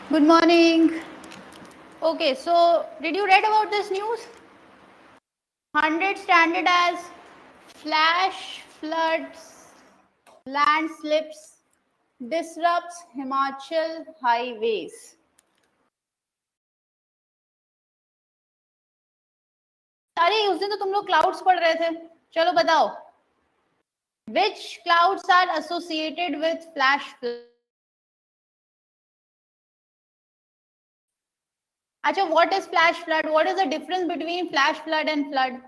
Good morning. Okay, so did you read about this news? 100 standard as flash floods, landslips, disrupts Himachal highways. अरे उस दिन तो तुम लोग क्लाउड्स पढ़ रहे थे, चलो बताओ. Which clouds are associated with flash flood? अच्छा, what is flash flood? What is the difference between flash flood and flood?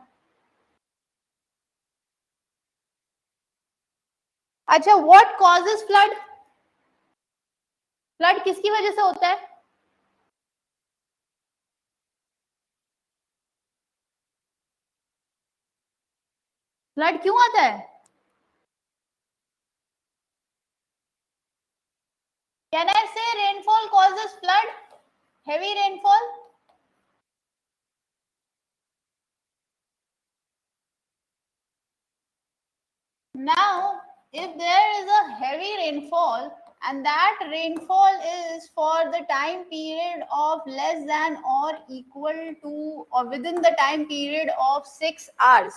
अच्छा, what causes flood? Flood किसकी वजह से होता है? Flood क्यों आता है? Can I say rainfall causes flood? Heavy rainfall? Now, if there is a heavy rainfall and that rainfall is for the time period of less than or equal to or within the time period of 6 hours,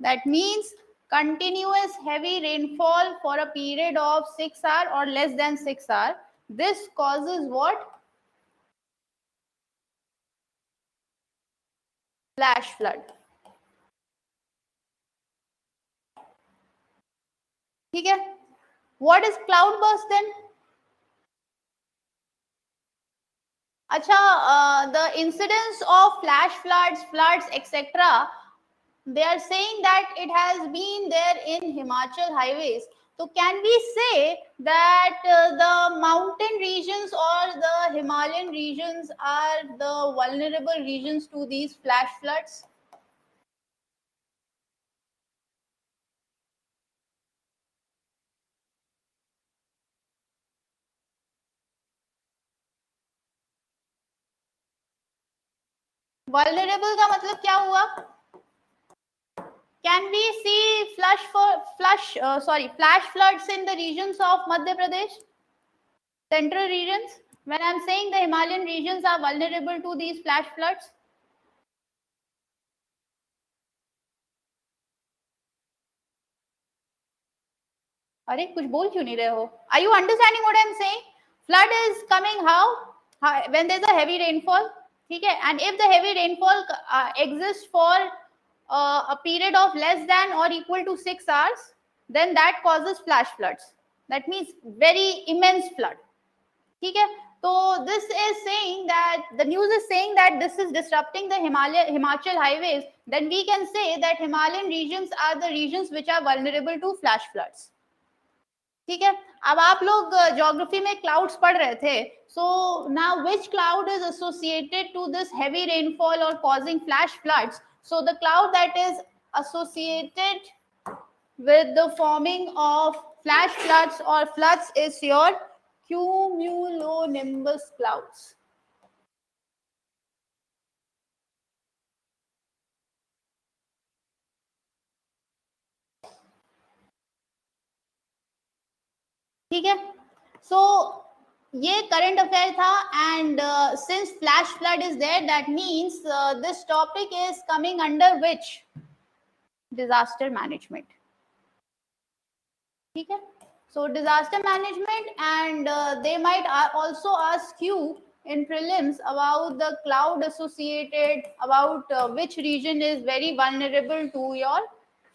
that means continuous heavy rainfall for a period of 6 hours or less than 6 hours, this causes what? Flash flood. ठीक है? What is cloud burst then? Acha, the incidence of flash floods, etc. They are saying that it has been there in Himachal highways. So can we say that the mountain regions or the Himalayan regions are the vulnerable regions to these flash floods? Vulnerable का मतलब क्या हुआ? Can we see flash floods in the regions of Madhya Pradesh? Central regions? When I'm saying the Himalayan regions are vulnerable to these flash floods? अरे कुछ बोल क्यों नहीं रहे हो? Are you understanding what I'm saying? Flood is coming how? When there's a heavy rainfall. ठीक है? And if the heavy rainfall exists for a period of less than or equal to 6 hours, then that causes flash floods. That means very immense flood. ठीक है? So this is saying that the news is saying that this is disrupting the Himachal highways. Then we can say that Himalayan regions are the regions which are vulnerable to flash floods. ठीक है? अब आप लोग geography में clouds पढ़ रहे थे. So now which cloud is associated to this heavy rainfall or causing flash floods? So the cloud that is associated with the forming of flash floods or floods is your cumulonimbus clouds. ठीक है? So ये current affair था and since flash flood is there, that means this topic is coming under which? Disaster management. ठीक है? So disaster management, and they might also ask you in prelims about the cloud associated, about which region is very vulnerable to your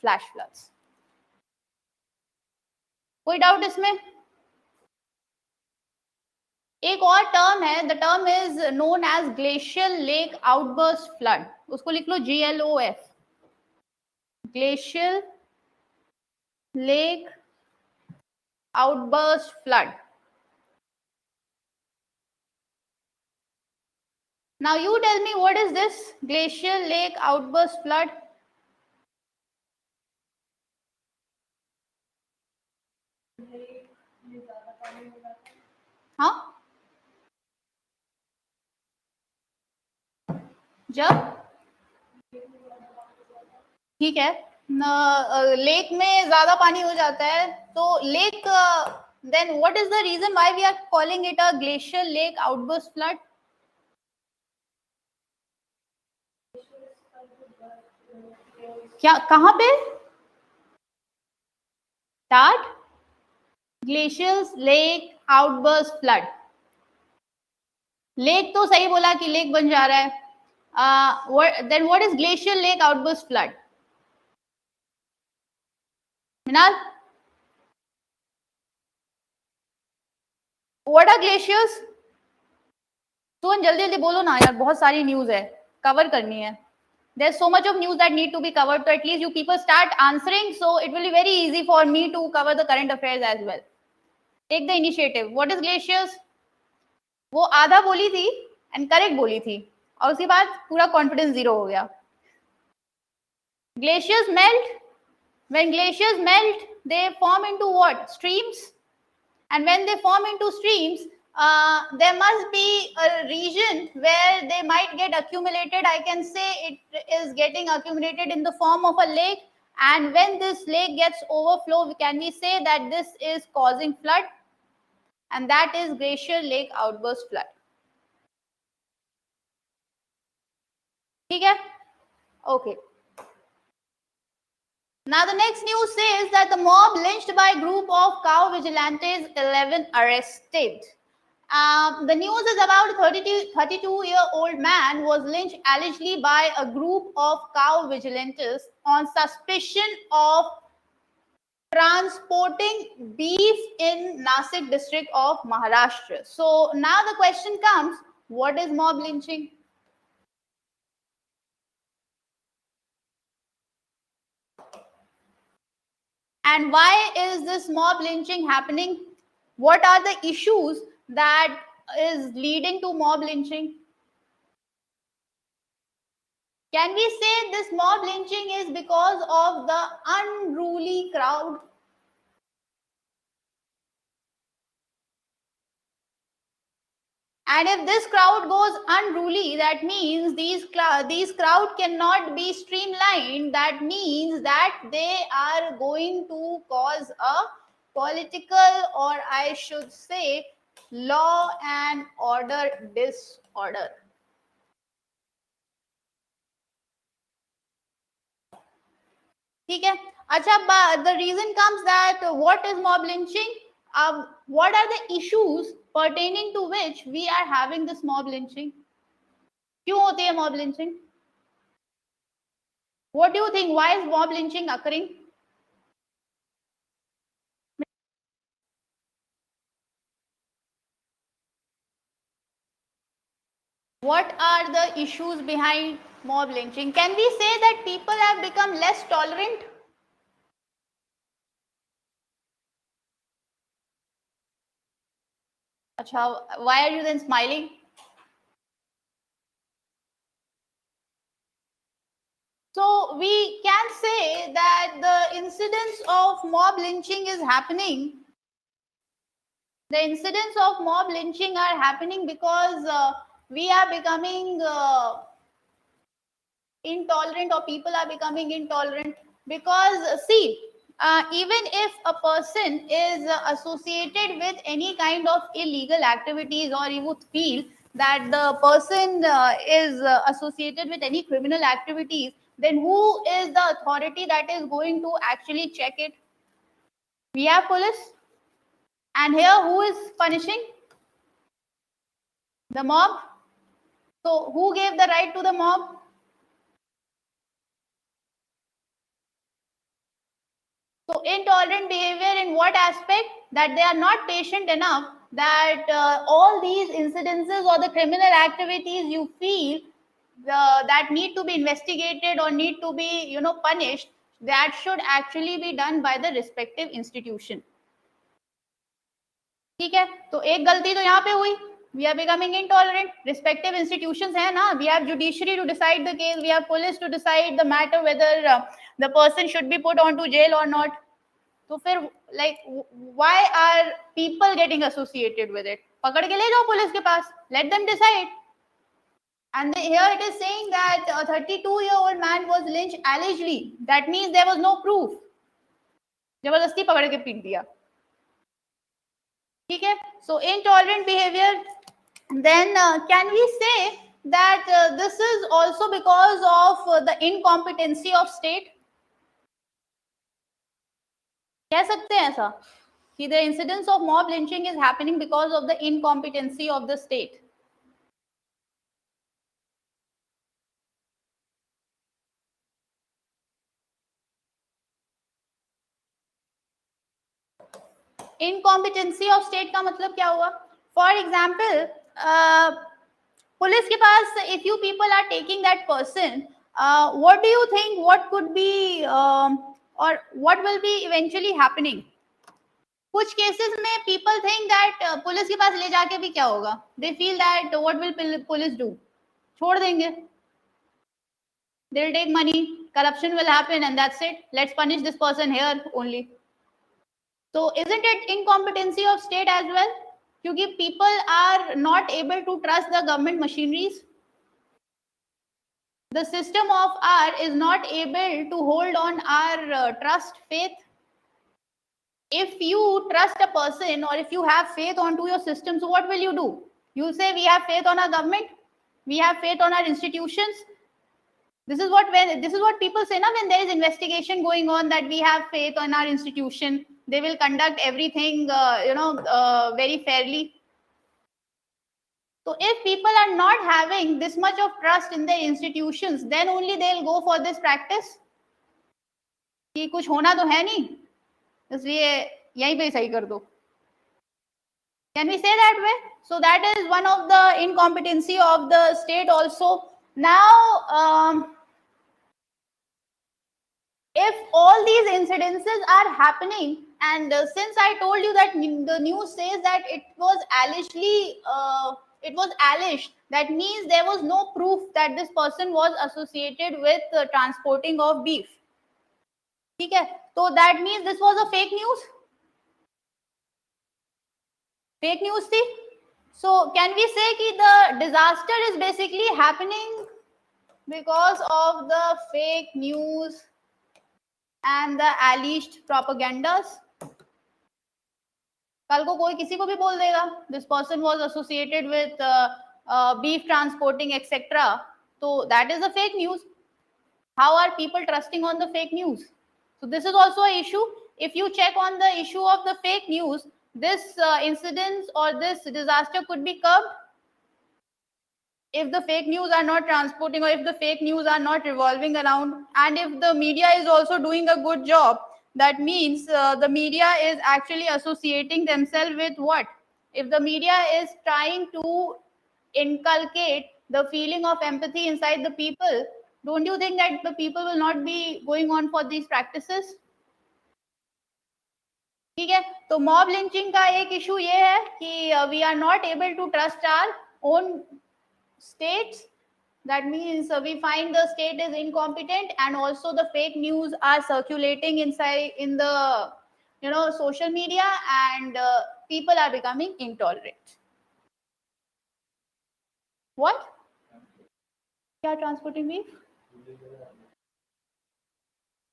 flash floods. कोई doubt इसमें? एक और term है, the term is known as glacial lake outburst flood. उसको लिख लो GLOF, glacial lake outburst flood. Now you tell me, what is this glacial lake outburst flood? हाँ, जब ठीक है लेक में ज्यादा पानी हो जाता है, तो lake then what is the reason why we are calling it a glacial lake outburst flood? क्या कहाँ पे? Start glacial lake outburst flood. Lake तो सही बोला कि लेक बन जा रहा है. Then what is glacial lake outburst flood? Minal, what are glaciers? तो जल्दी जल्दी बोलो ना यार, बहुत सारी न्यूज है, कवर करनी है. There's so much of news that need to be covered, so at least you people start answering, so it will be very easy for me to cover the current affairs as well. Take the initiative. What is glaciers? वो आधा बोली थी and correct बोली थी और उसके बाद पूरा कॉन्फिडेंस जीरो हो गया. Glaciers melt. When glaciers melt, they form into what? Streams. And when they form into streams, there must be a region where they might get accumulated. I can say it is getting accumulated in the form of a lake. And when this lake gets overflow, can we say that this is causing flood? And that is glacial lake outburst flood. ठीक है? Okay. Now the next news says that the mob lynched by group of cow vigilantes, 11 arrested. The news is about a 32-year-old man was lynched allegedly by a group of cow vigilantes on suspicion of transporting beef in Nasik district of Maharashtra. So now the question comes, what is mob lynching? And why is this mob lynching happening? What are the issues that is leading to mob lynching? Can we say this mob lynching is because of the unruly crowd? And if this crowd goes unruly, that means these crowd cannot be streamlined. That means that they are going to cause a political, or I should say, law and order disorder. ठीक है. अच्छा, the reason comes that what is mob lynching? What are the issues pertaining to which we are having this mob lynching? क्यों होती है mob lynching? What do you think? Why is mob lynching occurring? What are the issues behind mob lynching? Can we say that people have become less tolerant? Achha, why are you then smiling? So we can say that the incidence of mob lynching is happening. The incidents of mob lynching are happening because we are becoming intolerant, or people are becoming intolerant. Because see, even if a person is associated with any kind of illegal activities, or you would feel that the person is associated with any criminal activities, then who is the authority that is going to actually check it? We have police. And here, who is punishing? The mob. So who gave the right to the mob? So intolerant behavior in what aspect? That they are not patient enough, that all these incidences or the criminal activities you feel that need to be investigated or need to be punished, that should actually be done by the respective institution. ठीक है, तो एक गलती तो यहाँ पे हुई. We are becoming intolerant. Respective institutions है ना. We have judiciary to decide the case. We have police to decide the matter whether the person should be put onto jail or not. तो फिर like why are people getting associated with it? पकड़ के ले जाओ police के पास. Let them decide. And here it is saying that a 32-year-old man was lynched allegedly. That means there was no proof. जबरदस्ती पकड़ के पीट दिया. ठीक है. So intolerant behavior, then can we say that this is also because of the incompetency of state? कह सकते हैं ऐसा कि the incidence of mob lynching is happening because of the incompetency of the state. Incompetency of state का मतलब क्या हुआ? For example, police के पास if you people are taking that person, what do you think what could be or what will be eventually happening? कुछ cases में people think that police के पास ले जाके भी क्या होगा, they feel that what will police do, छोड़ देंगे, they will take money, corruption will happen and that's it, let's punish this person here only. So isn't it incompetency of state as well? क्योंकि people are not able to trust the government machineries. The system of our is not able to hold on our trust, faith. If you trust a person or if you have faith onto your system, so what will you do? You say we have faith on our government, we have faith on our institutions. This is what people say now when there is investigation going on, that we have faith on our institution, they will conduct everything very fairly. So if people are not having this much of trust in their institutions, then only they'll go for this practice कि कुछ होना तो है नहीं, इसलिए यहीं पे सही कर दो. Can we say that way? So that is one of the incompetency of the state also. Now, if all these incidences are happening, and since I told you that the news says that it was alleged, that means there was no proof that this person was associated with transporting of beef. ठीक है, so that means this was a fake news. Fake news थी. So can we say that the disaster is basically happening because of the fake news and the alleged propagandas? कल को कोई किसी को भी बोल देगा this person was associated with beef transporting etc. So that is a fake news. How are people trusting on the fake news? So this is also an issue. If you check on the issue of the fake news, this incident or this disaster could be curbed if the fake news are not transporting, or if the fake news are not revolving around, and if the media is also doing a good job. That means the media is actually associating themselves with what? If the media is trying to inculcate the feeling of empathy inside the people, don't you think that the people will not be going on for these practices? ठीक है, तो mob lynching का एक issue ये है कि we are not able to trust our own states. That means we find the state is incompetent, and also the fake news are circulating inside in the social media, and people are becoming intolerant. What? Kya transporting beef?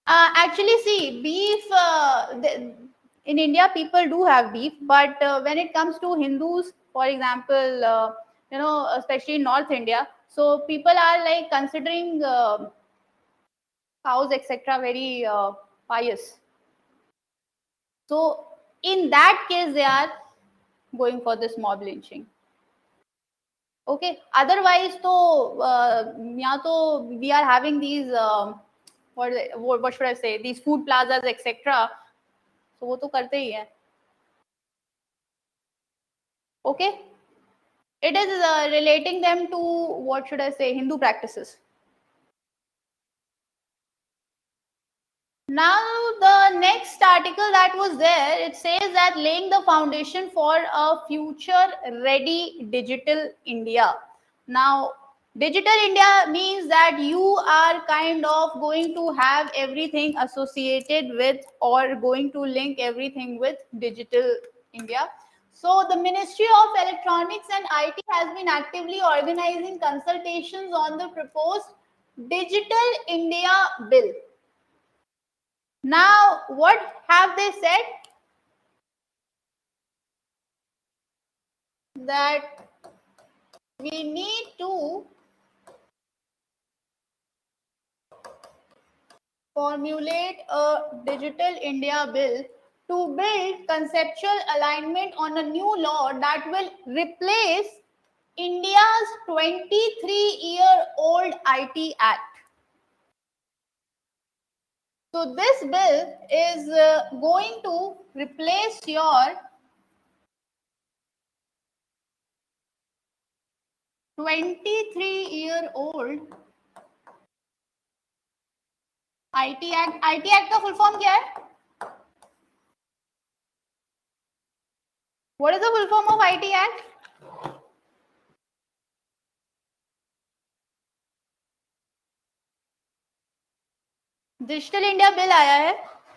Actually, see, beef in India, people do have beef, but when it comes to Hindus, for example, especially in North India, so people are like considering cows, etc., very pious. So in that case, they are going for this mob lynching. Okay. Otherwise, we are having these what should I say? These food plazas, etc. So वो तो करते ही हैं. Okay. It is relating them to what should I say? Hindu practices. Now the next article that was there, it says that laying the foundation for a future ready digital India. Now digital India means that you are kind of going to have everything associated with, or going to link everything with digital India. So the Ministry of Electronics and IT has been actively organizing consultations on the proposed Digital India Bill. Now, what have they said? that we need to formulate a digital India bill to build conceptual alignment on a new law that will replace India's 23-year-old IT Act. So this bill is going to replace your 23-year-old IT Act. IT Act का full form क्या है? What is the full form of IT Act? Digital India bill आया है.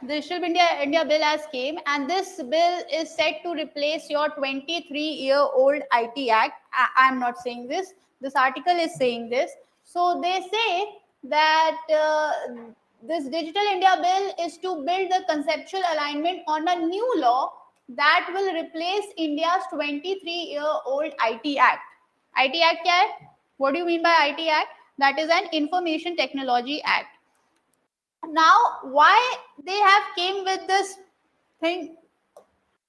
Digital India bill has came, and this bill is set to replace your 23-year-old IT Act. I'm not saying this. This article is saying this. So they say that this Digital India bill is to build the conceptual alignment on a new law that will replace India's 23-year-old IT Act. IT Act क्या है? What do you mean by IT Act? That is an Information Technology Act. Now, why they have came with this thing?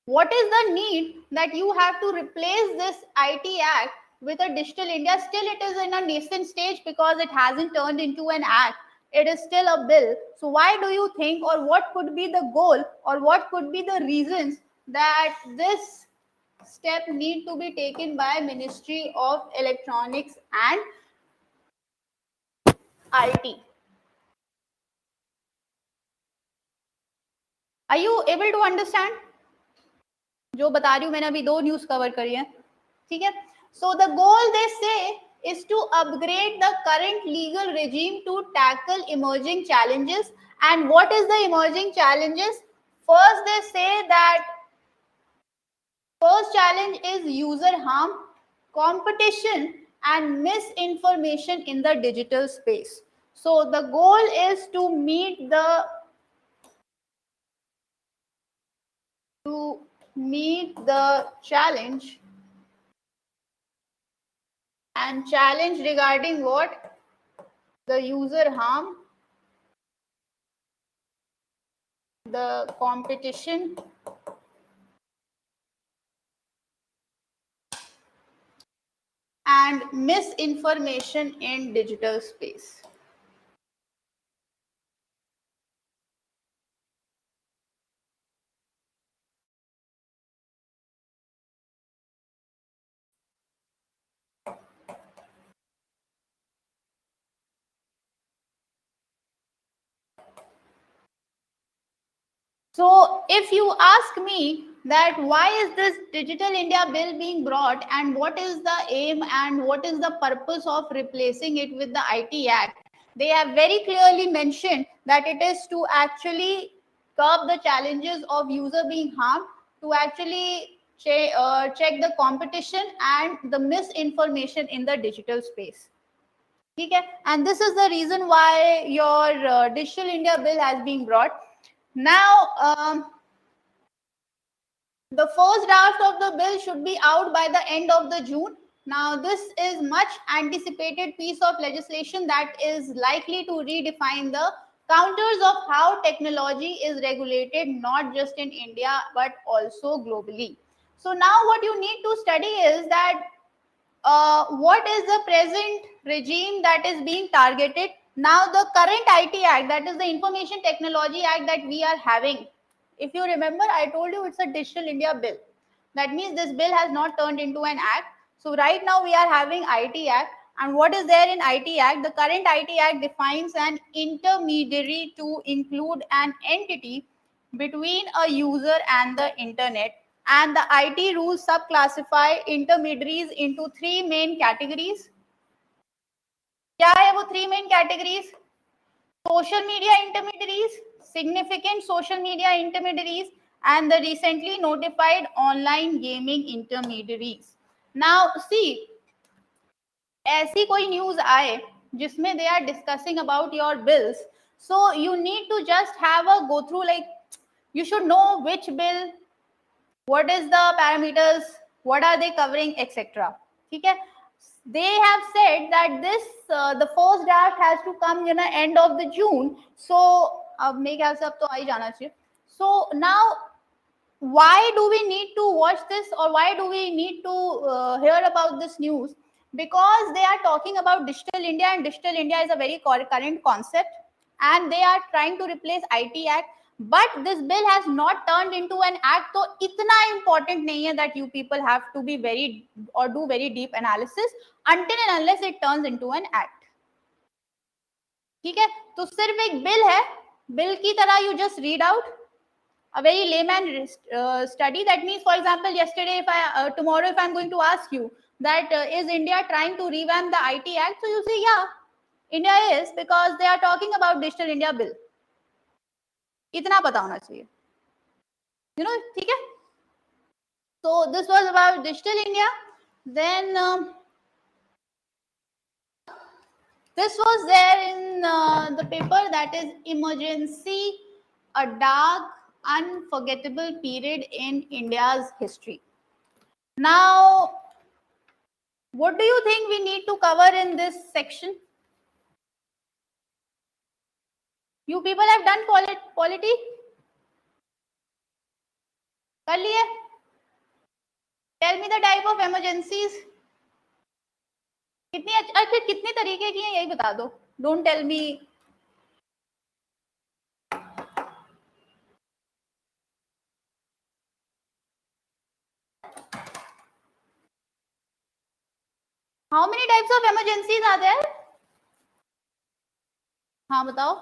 What is the need that you have to replace this IT Act with a Digital India? Still, it is in a nascent stage because it hasn't turned into an act. It is still a bill. So why do you think, or what could be the goal, or what could be the reasons that this step need to be taken by Ministry of Electronics and IT? Are you able to understand? जो बता रही हूँ मैंने अभी 2 news cover करी है, ठीक है. So the goal they say is to upgrade the current legal regime to tackle emerging challenges. And what is the emerging challenges? First, they say that first challenge is user harm, competition, and misinformation in the digital space. So the goal is to meet the challenge, and challenge regarding what? The user harm, the competition, and misinformation in digital space. So if you ask me that why is this Digital India bill being brought, and what is the aim and what is the purpose of replacing it with the IT Act, they have very clearly mentioned that it is to actually curb the challenges of user being harmed, to actually check the competition and the misinformation in the digital space. Okay? And this is the reason why your Digital India bill has been brought. Now, the first draft of the bill should be out by the end of the June. Now, this is much anticipated piece of legislation that is likely to redefine the counters of how technology is regulated, not just in India, but also globally. So now what you need to study is that what is the present regime that is being targeted. Now, the current IT Act, that is the Information Technology Act that we are having. If you remember, I told you it's a Digital India bill. That means this bill has not turned into an act. So right now we are having IT Act. And what is there in IT Act? The current IT Act defines an intermediary to include an entity between a user and the internet. And the IT rules subclassify intermediaries into 3 main categories. क्या है वो 3 main categories? Social media intermediaries, significant social media intermediaries, and the recently notified online gaming intermediaries. Now, see, ऐसी कोई news आए जिसमें they are discussing about your bills, so you need to just have a go through, like you should know which bill, what is the parameters, what are they covering, etc. ठीक है, they have said that this the first draft has to come end of the June. So अब मेरे ख्याल से अब तो आ ही जाना चाहिए. So now why do we need to watch this, or why do we need to hear about this news? Because they are talking about digital India, and digital India is a very current concept, and they are trying to replace IT Act. But this bill has not turned into an act, so itna important nahi hai that you people have to be very or do very deep analysis until and unless it turns into an act. ठीक है, तो सिर्फ एक bill है, bill की तरह you just read out a very layman study. That means, for example, yesterday, if I tomorrow, if I'm going to ask you that is India trying to revamp the IT Act, so you say, yeah, India is, because they are talking about Digital India Bill. इतना पता होना चाहिए, ठीक है. So this was about Digital India. Then this was there in the paper, that is Emergency, a dark, unforgettable period in India's history. Now, what do you think we need to cover in this section? You people have done polity? कर लिए? Tell me the type of emergencies. कितनी तरीके की हैं यही बता दो. Don't tell me. How many types of emergencies are there? हाँ बताओ.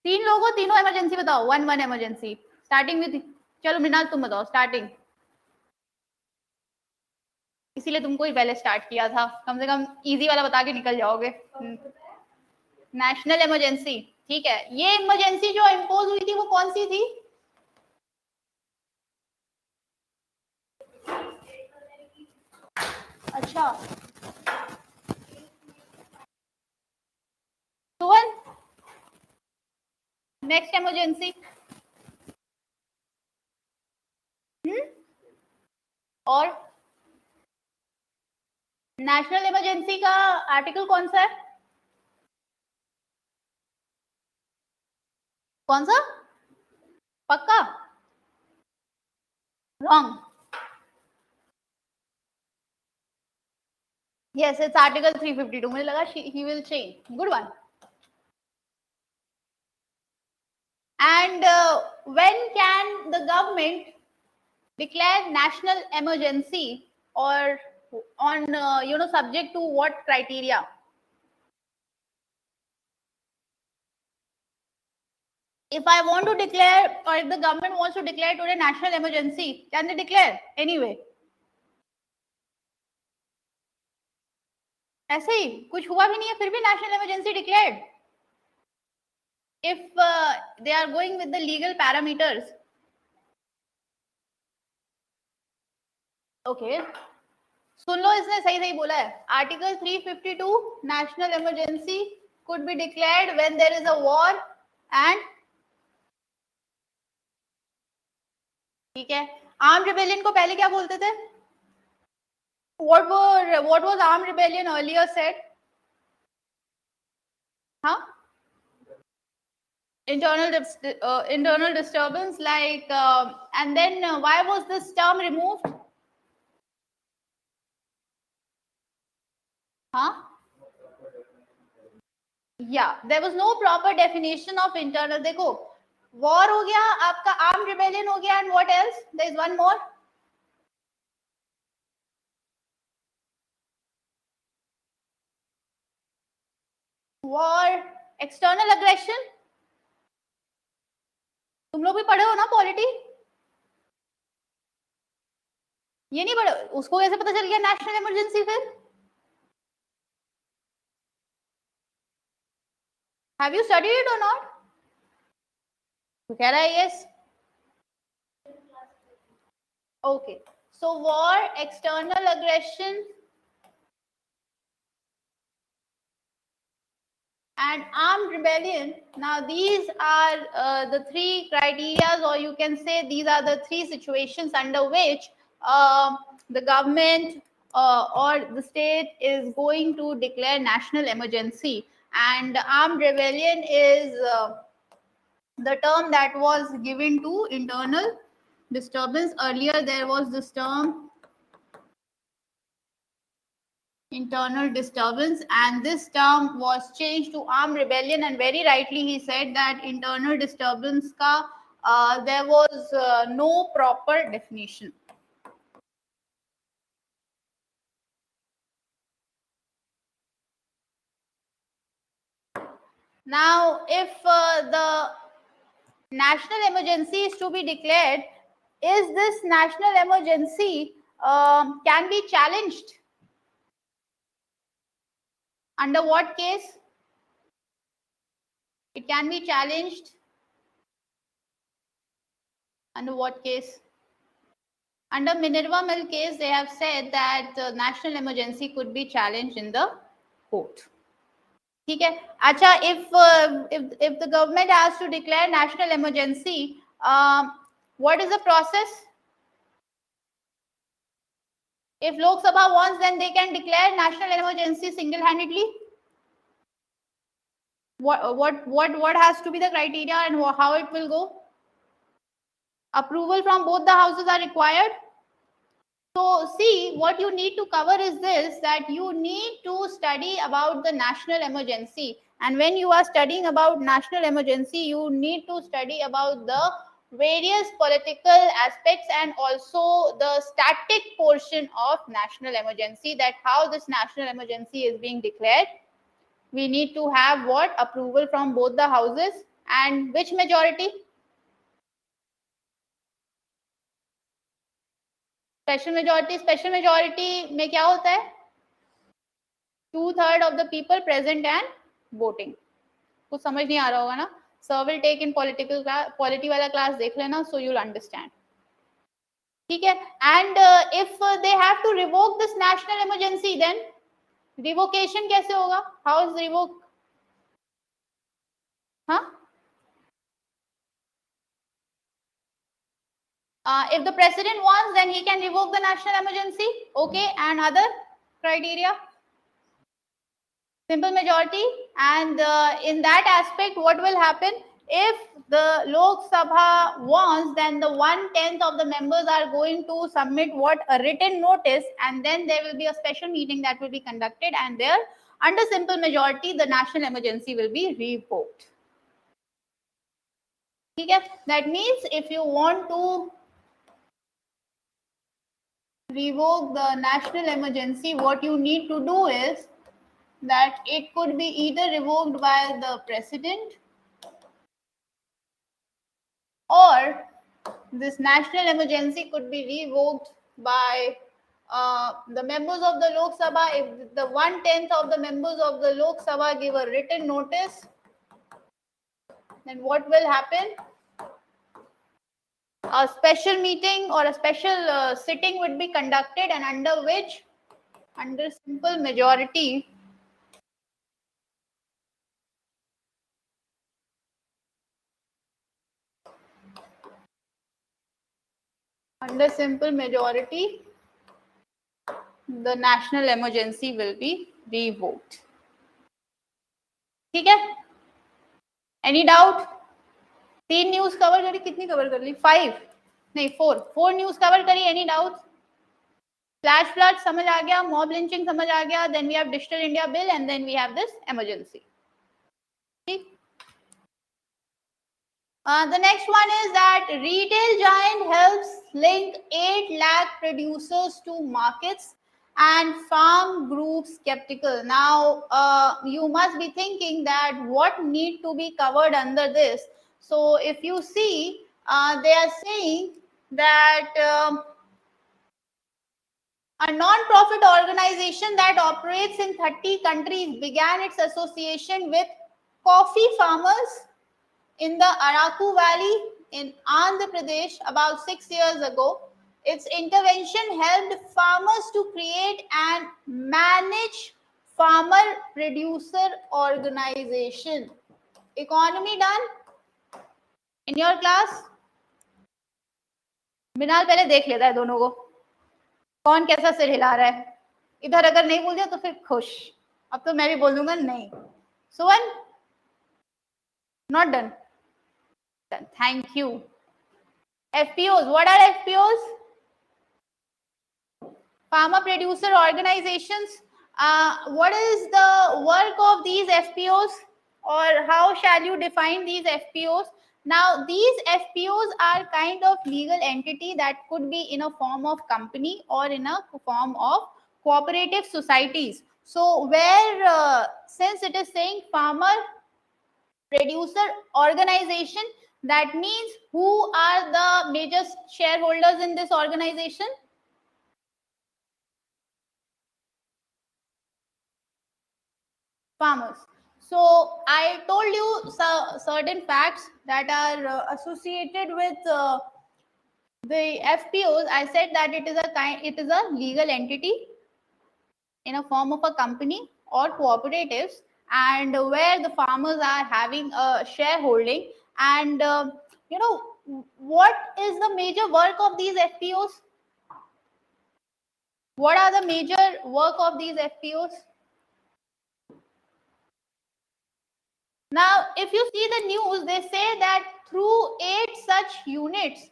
3 लोगों, तीनों इमरजेंसी बताओ. one emergency. Starting with, चलो मृणाल तुम बताओ. Starting. इसीलिए तुमको ही पहले स्टार्ट किया था, कम से कम इजी वाला बता के निकल जाओगे. नेशनल इमरजेंसी, ठीक है. ये इमरजेंसी जो इम्पोज हुई थी वो कौन सी थी? अच्छा, सुवन. Next emergency. और नेशनल इमरजेंसी का आर्टिकल कौन सा है? कौन सा? पक्का? रॉन्ग. Yes, it's Article 352. मुझे लगा he will change. Good one. And when can the government declare national emergency, or on subject to what criteria? If I want to declare, or if the government wants to declare today national emergency, can they declare anyway? ऐसे ही कुछ हुआ भी नहीं है फिर भी national emergency declared. If they are going with the legal parameters. Okay. सुन लो, इसने सही सही बोला है. Article 352, national emergency could be declared when there is a war and, ठीक है. Armed rebellion को पहले क्या बोलते थे? What was armed rebellion earlier said? Huh? Internal disturbance, like, and then why was this term removed? Huh? Yeah, there was no proper definition of internal. देखो, war हो गया, आपका armed rebellion हो गया, and what else? There is one more. War, external aggression. तुम लोग भी पढ़े हो ना पॉलिटी? ये नहीं पढ़े? उसको कैसे पता चल गया नेशनल इमरजेंसी फिर? Have you studied it or not? तो कह रहा है yes. Okay. So war, external aggression. and armed rebellion. Now, these are the three criteria, or you can say these are the three situations under which the government or the state is going to declare national emergency. And armed rebellion is the term that was given to internal disturbance. Earlier, there was this term internal disturbance, and this term was changed to armed rebellion. And very rightly he said that internal disturbance ka there was no proper definition. Now if the national emergency is to be declared, is this national emergency can be challenged? Under what case it can be challenged? Under what case? Under Minerva Mill case, they have said that the national emergency could be challenged in the court. ठीक है. अच्छा, if the government has to declare national emergency, what is the process? If Lok Sabha wants, then they can declare national emergency single-handedly. What has to be the criteria and how it will go? Approval from both the houses are required. So see, what you need to cover is this, that you need to study about the national emergency. And when you are studying about national emergency, you need to study about the various political aspects and also the static portion of national emergency, that how this national emergency is being declared. We need to have what? Approval from both the houses. And which majority? Special majority में क्या होता है? 2/3 of the people present and voting. कुछ समझ नहीं आ रहा होगा ना? Sir will take in political class, polity वाला class देख लेना, so you'll understand. ठीक है? And if they have to revoke this national emergency, then revocation कैसे होगा? How is revoke? Huh? If the president wants, then he can revoke the national emergency. Okay, and other criteria? Simple majority. And in that aspect, what will happen? If the Lok Sabha wants, then the 1/10 of the members are going to submit what? A written notice, and then there will be a special meeting that will be conducted, and there, under simple majority, the national emergency will be revoked. Okay? That means if you want to revoke the national emergency, what you need to do is that it could be either revoked by the president, or this national emergency could be revoked by the members of the Lok Sabha. If the 1/10 of the members of the Lok Sabha give a written notice, then what will happen? A special meeting or a special sitting would be conducted, and under which, under simple majority, the national emergency will be revoked. ठीक है? Any doubt? 3 news cover करी, कितनी cover कर ली? 5 नहीं 4 news cover करी. Any doubt? Flash flood समझ आ गया, मॉब लिंचिंग समझ आ गया, then we have digital India bill, and then we have this emergency. ठीक. The next one is that retail giant helps link 8 lakh producers to markets and farm groups skeptical. Now, you must be thinking that what need to be covered under this. So, if you see, they are saying that a non-profit organization that operates in 30 countries began its association with coffee farmers in the Araku Valley in Andhra Pradesh about 6 years ago. Its intervention helped farmers to create and manage farmer producer organization. Economy done in your class? मिनाल पहले देख लेता है दोनों को कौन कैसा सिर हिला रहा है. इधर अगर नहीं बोल दिया तो फिर खुश. अब तो मैं भी बोल दूंगा नहीं. सुवन, not done. Done. Thank you. FPOs. What are FPOs? Farmer producer organizations. What is the work of these FPOs, or how shall you define these FPOs? Now, these FPOs are kind of legal entity that could be in a form of company or in a form of cooperative societies. So, where since it is saying farmer producer organization, that means who are the major shareholders in this organization? Farmers. So I told you certain facts that are associated with the FPOs. I said that it is a legal entity in a form of a company or cooperatives, and where the farmers are having a shareholding. And you know, what is the major work of these FPOs? What are the major work of these FPOs? Now, if you see the news, they say that through 8 such units,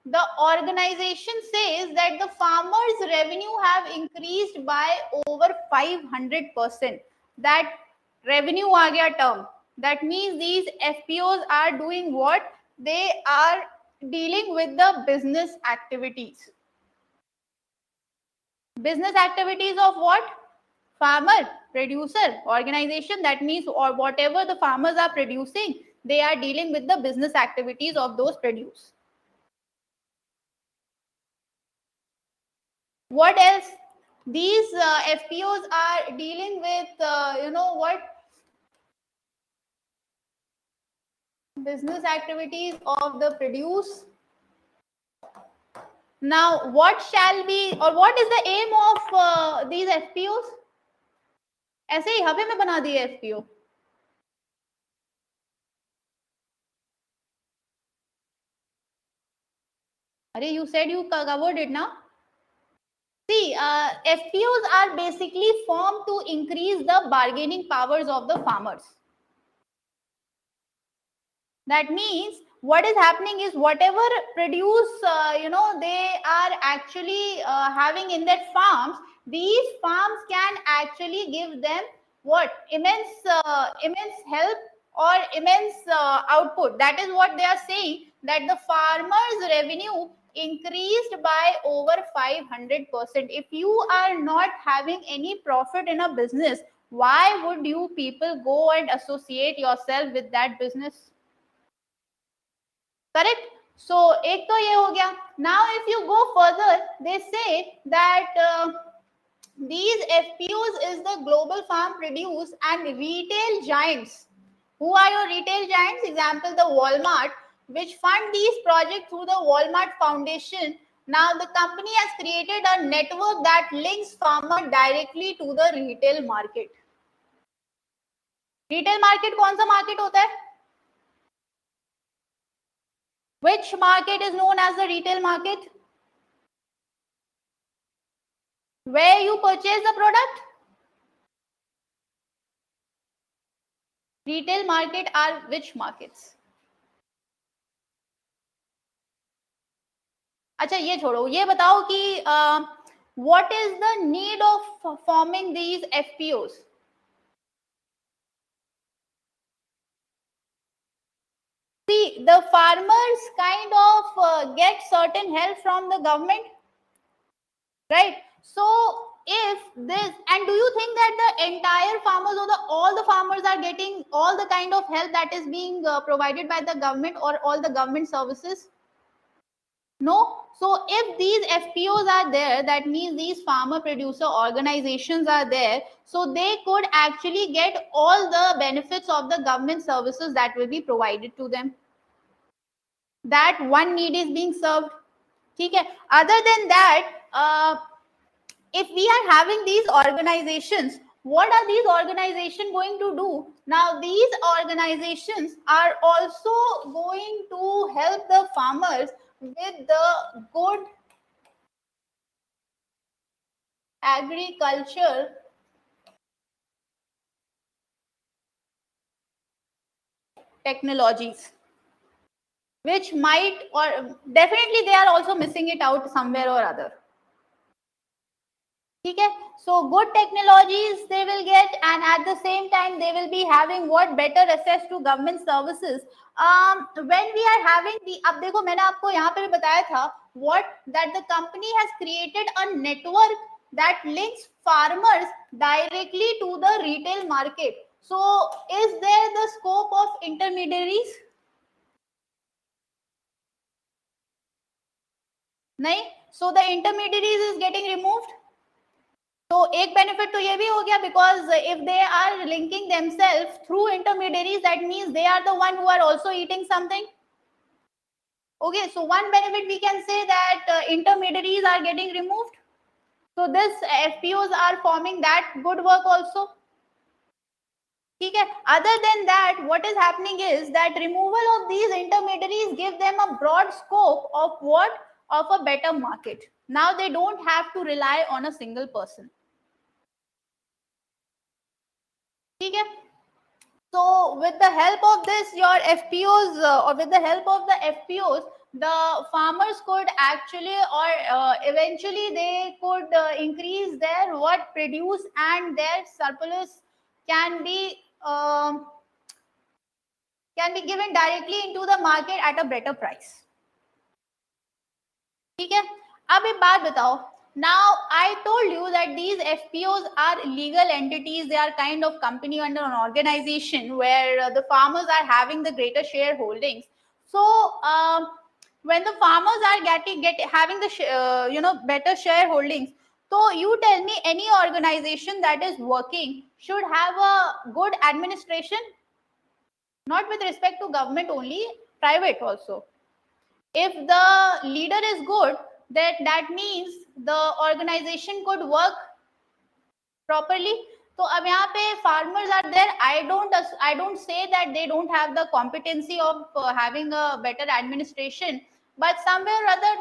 the organization says that the farmers' revenue have increased by over 500%. That revenue aa gaya term. That means these FPOs are doing what? They are dealing with the business activities. Business activities of what? Farmer producer organization. That means, or whatever the farmers are producing, they are dealing with the business activities of those produce. What else? These FPOs are dealing with you know what, business activities of the produce. Now, what shall be, or what is the aim of these FPOs? ऐसे ही हवे में बना दिए FPO. अरे, you said you covered it now. See, FPOs are basically formed to increase the bargaining powers of the farmers. That means what is happening is whatever produce, you know, they are actually having in their farms, these farms can actually give them what? Immense help or immense output. That is what they are saying, that the farmers' revenue increased by over 500%. If you are not having any profit in a business, why would you people go and associate yourself with that business? Correct? So एक तो ये हो गया. Now if you go further, they say that these FPOs is the global farm produce and retail giants. Who are your retail giants? Example, the Walmart, which fund these projects through the Walmart Foundation. Now the company has created a network that links farmer directly to the retail market. Retail market कौन सा market होता है? Which market is known as the retail market? Where you purchase the product? Retail market are which markets? अच्छा, ये छोड़ो, ये बताओ कि what is the need of forming these FPOs? See, the farmers kind of get certain help from the government, right? So if this, and do you think that the entire farmers or all the farmers are getting all the kind of help that is being provided by the government or all the government services? No. So if these FPOs are there, that means these farmer producer organizations are there, so they could actually get all the benefits of the government services that will be provided to them. That one need is being served. Okay. Other than that, if we are having these organizations, what are these organizations going to do? Now, these organizations are also going to help the farmers with the good agriculture technologies, which might, or definitely they are also missing it out somewhere or other. Okay, so good technologies they will get, and at the same time they will be having what, better access to government services. When we are having the, अब देखो मैंने आपको यहाँ पे भी बताया था what, that the company has created a network that links farmers directly to the retail market. So is there the scope of intermediaries? नहीं. So the intermediaries is getting removed. तो एक बेनिफिट तो ये भी हो गया, because if they are linking themselves through intermediaries, that means they are the one who are also eating something. Okay, so one benefit we can say that intermediaries are getting removed. So this FPOs are forming that good work also. ठीक है. Other than that, what is happening is that removal of these intermediaries give them a broad scope of what, of a better market. Now they don't have to rely on a single person. ठीक है. So with the help of this, your FPOs, or with the help of the FPOs, the farmers could actually, or eventually they could increase their what produce, and their surplus can be um, given directly into the market at a better price. ठीक है. अब एक बात बताओ. Now I told you that these FPOs are legal entities. They are kind of company under an organization where the farmers are having the greater shareholdings. So when the farmers are having the better shareholdings, so you tell me any organization that is working should have a good administration, not with respect to government only, private also. If the leader is good, that means the organization could work properly. So अब यहाँ पे farmers are there. I don't say that they don't have the competency of having a better administration, but somewhere or other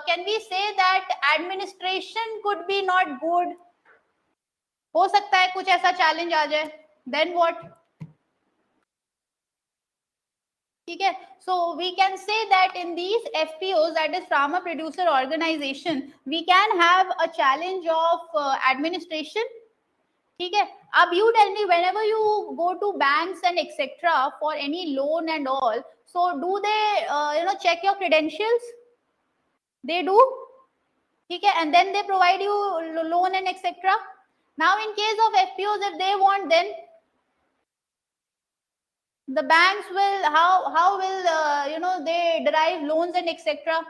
can we say that administration could be not good? हो सकता है कुछ ऐसा challenge आ जाए. Then what? ठीक है. So we can say that in these FPOs, that is farmer producer organization, we can have a challenge of administration. ठीक है. अब you tell me, whenever you go to banks and etc for any loan and all, so do they check your credentials? They do. ठीक है. And then they provide you loan and etc. Now in case of FPOs, if they want, then the banks will, how will they derive loans and etc.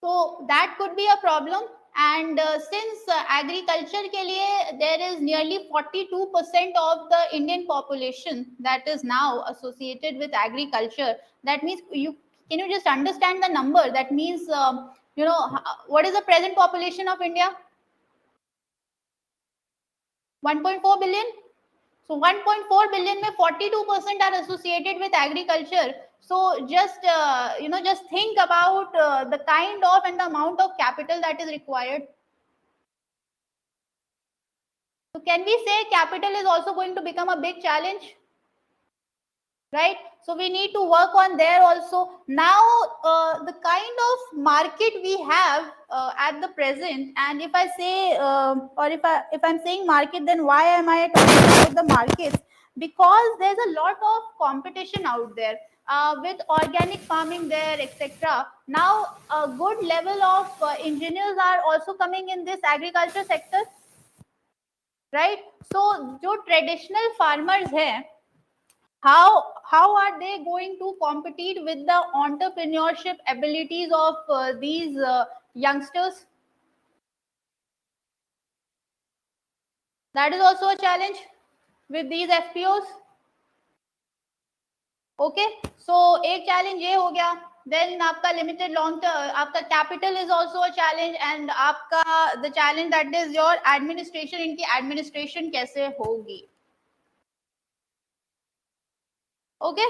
So that could be a problem. And since agriculture ke liye there is nearly 42% of the Indian population that is now associated with agriculture, that means can you just understand the number? That means what is the present population of India? 1.4 billion. So 1.4 billion में 42% are associated with agriculture. So just just think about the kind of and the amount of capital that is required. So can we say capital is also going to become a big challenge? Right? So we need to work on there also. Now the kind of market we have at the present, and if I say or if I'm saying market, then why am I talking about the markets? Because there's a lot of competition out there with organic farming there, etc. Now a good level of engineers are also coming in this agriculture sector, right? So जो traditional farmers हैं, how are they going to compete with the entrepreneurship abilities of these youngsters? That is also a challenge with these FPOs. Okay, so एक challenge ये हो गया. then आपका limited long term, आपका capital is also a challenge, and आपका the challenge that is your administration, इनकी administration कैसे होगी. Okay,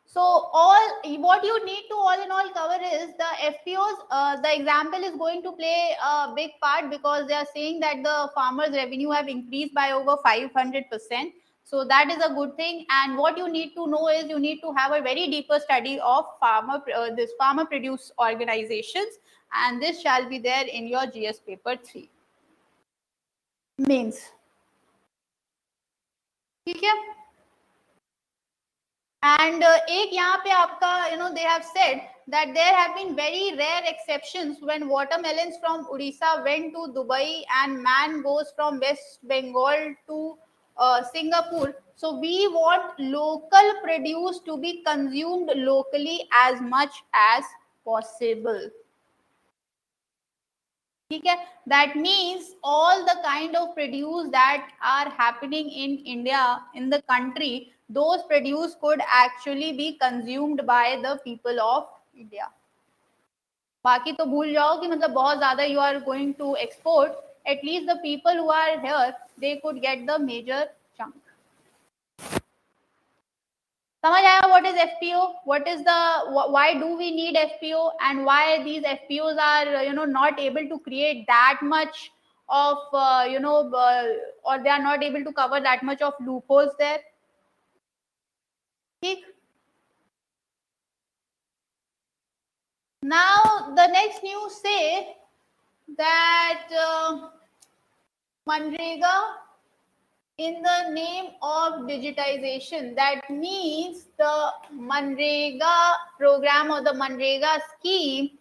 so all what you need to all in all cover is the FPOs. The example is going to play a big part because they are saying that the farmers' revenue have increased by over 500%. So that is a good thing. And what you need to know is you need to have a very deeper study of this farmer produce organizations, and this shall be there in your GS paper 3 mains. ठीक है. And एक यहाँ पे आपका they have said that there have been very rare exceptions when watermelons from Odisha went to Dubai and mangoes from West Bengal to Singapore. So we want local produce to be consumed locally as much as possible. Okay? That means all the kind of produce that are happening in India, in the country, those produce could actually be consumed by the people of India. बाकी तो भूल जाओ कि मतलब बहुत ज़्यादा you are going to export. At least the people who are here, they could get the major chunk. समझ आया what is FPO, what is the why do we need FPO, and why these FPOs are not able to create that much of or they are not able to cover that much of loopholes there. ठीक. Now the next news say that Manrega in the name of digitization. That means the Manrega program or the Manrega scheme,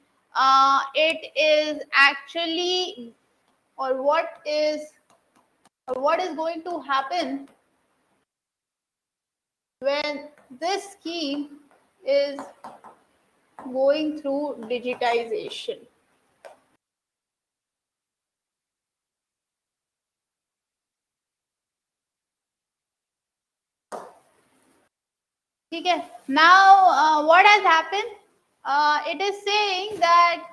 it is actually, or what is going to happen when this scheme is going through digitization. Okay. Now, what has happened? It is saying that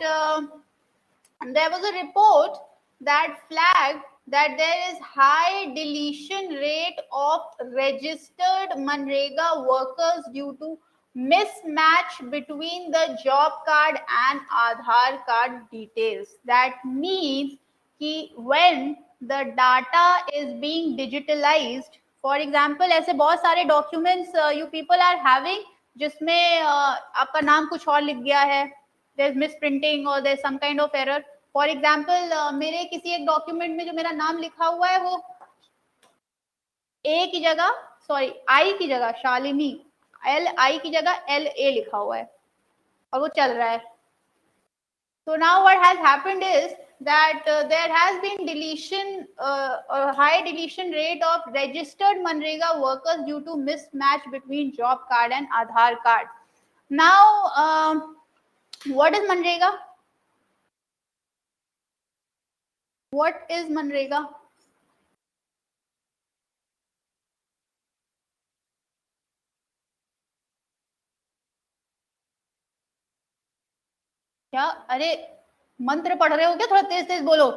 there was a report that flagged that there is high deletion rate of registered Manrega workers due to mismatch between the job card and Aadhaar card details. That means कि when the data is being digitalized, for example, ऐसे बहुत सारे documents you people are having जिसमें आपका नाम कुछ और लिख गया है, there's misprinting or there's some kind of error. For example, मेरे किसी एक document में जो मेरा नाम लिखा हुआ है वो A की जगह I की जगह शालिनी, LI की जगह LA लिखा हुआ है और वो चल रहा है. So now what has happened is that there has been deletion, a high deletion rate of registered Manrega workers due to mismatch between job card and Aadhaar card. Now, what is Manrega? What is Manrega? क्या अरे मंत्र पढ़ रहे हो क्या? थोड़ा तेज तेज बोलो.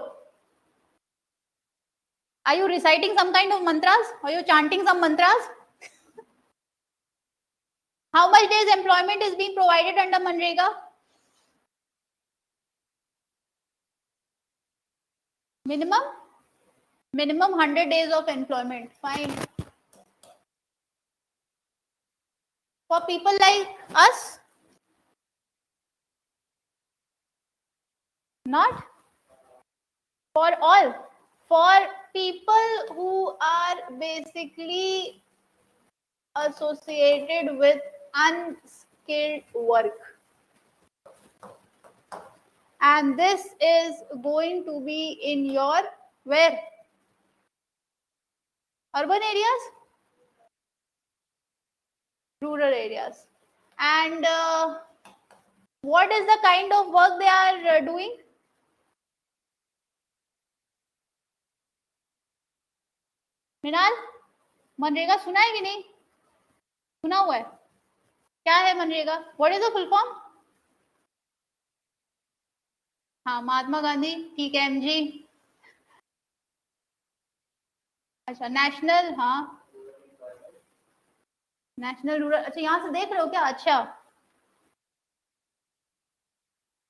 Are you reciting some kind of mantras? Are you chanting some mantras? How much days employment is being provided under Manrega? Minimum 100 days of employment. Fine. For people like us? Not for all. For people who are basically associated with unskilled work. And this is going to be in your where? Urban areas? Rural areas. And what is the kind of work they are doing? मिनाल, मनरेगा सुना है कि नहीं? सुना हुआ है? क्या है MNREGA? What is the full form? हाँ, महात्मा गांधी, ठीक है, एमजी। अच्छा, नेशनल, हाँ, नेशनल रूरल, अच्छा यहाँ से देख रहे हो क्या? अच्छा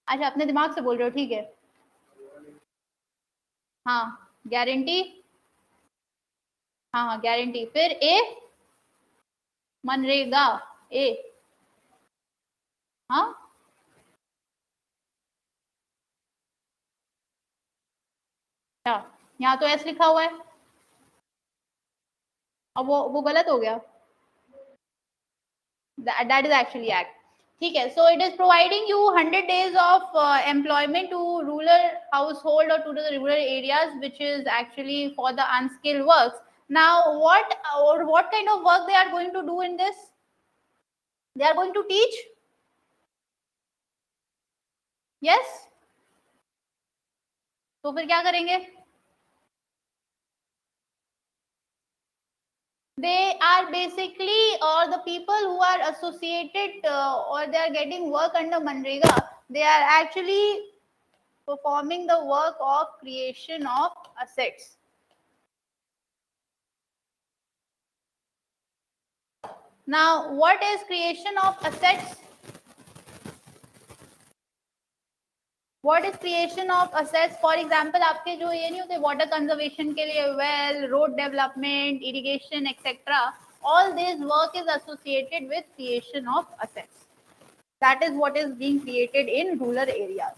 अच्छा, अपने दिमाग से बोल रहे हो, ठीक है। हाँ, गारंटी, हाँ हाँ गारंटी, फिर ए, मनरेगा, ए, हाँ, अच्छा, यहाँ तो एस लिखा हुआ है, अब वो गलत हो गया। That is actually act, ठीक है। So it is providing you 100 days of employment to rural household or to the rural areas, which is actually for the unskilled works. Now what kind of work they are going to do in this? They are going to teach, yes, तो फिर क्या करेंगे? They are basically, or the people who are associated or they are getting work under Manrega, they are actually performing the work of creation of assets. Now what is creation of assets? What is creation of assets? For example, आपके जो ये नहीं होते water conservation के लिए well, road development, irrigation, etc. All this work is associated with creation of assets. That is what is being created in rural areas.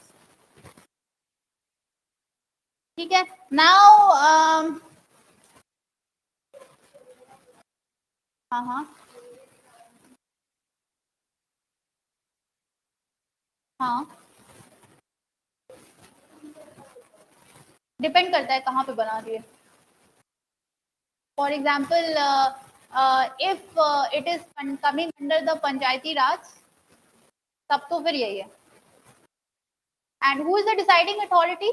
ठीक है. Now हाँ हाँ हाँ, डिपेंड करता है कहाँ पे बना रही है. For example, if it is coming under the पंचायती राज, तब तो फिर यही है. And who is the deciding authority?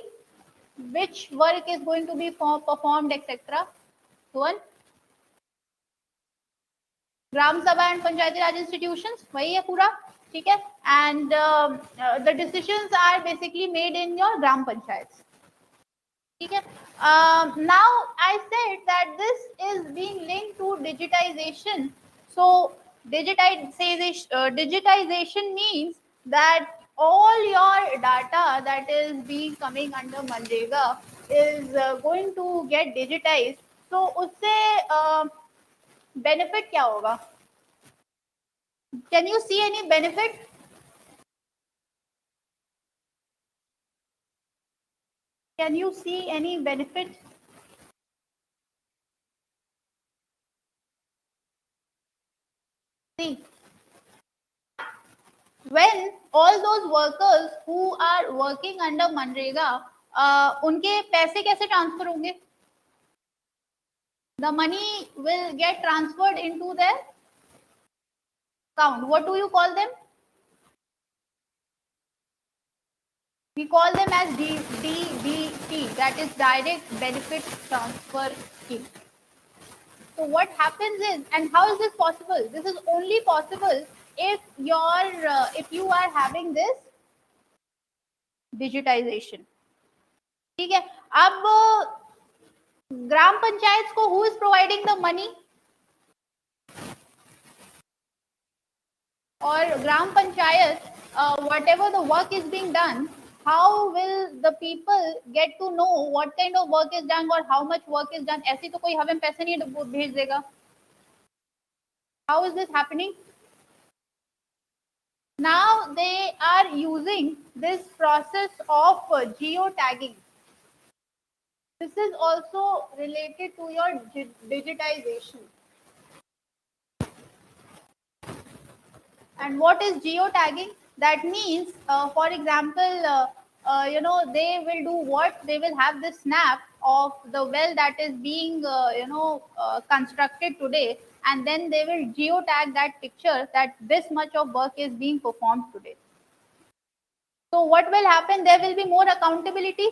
Which work is going to be performed, etc. One, ग्राम सभा एंड पंचायती राज इंस्टीट्यूशंस, वही है पूरा, ठीक है. And the decisions are basically made in your gram panchayat, ठीक है. Now I said that this is being linked to digitization. So digitization means that all your data that is being coming under Manrega is going to get digitized. So उससे benefit क्या होगा? Can you see any benefit? Can you see any benefit? See, when all those workers who are working under Manrega, उनके पैसे कैसे transfer होंगे? The money will get transferred into their account. What do you call them? We call them as DBT, that is direct benefit transfer scheme. So what happens is, and how is this possible? This is only possible if if you are having this digitization. ठीक है. अब ग्राम पंचायत को who is providing the money? Or gram panchayat, whatever the work is being done, how will the people get to know what kind of work is done or how much work is done? ऐसे तो कोई हमें पैसे नहीं भेज देगा. How is this happening? Now they are using this process of geotagging. This is also related to your digitization. And what is geotagging? That means, for example, they will do what? They will have the snap of the well that is being, constructed today, and then they will geotag that picture that this much of work is being performed today. So what will happen? There will be more accountability.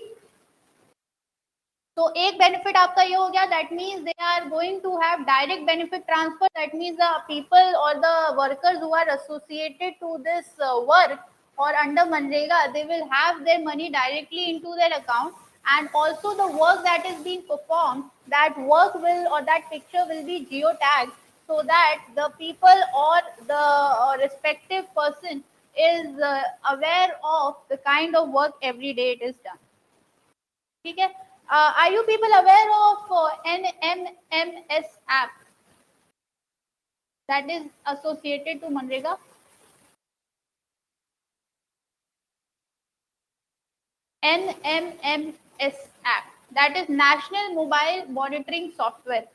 तो एक benefit आपका ये हो गया, that means they are going to have direct benefit transfer. That means the people और the workers who are associated to this work or under Manrega, they will have their money directly into their account, and also the work that is being performed, that work will or that picture will be geotagged, so that the people or the respective person is aware of the kind of work every day it is done. Okay. Are you people aware of NMMS app that is associated to Manrega? NMMS app, that is National Mobile Monitoring Software.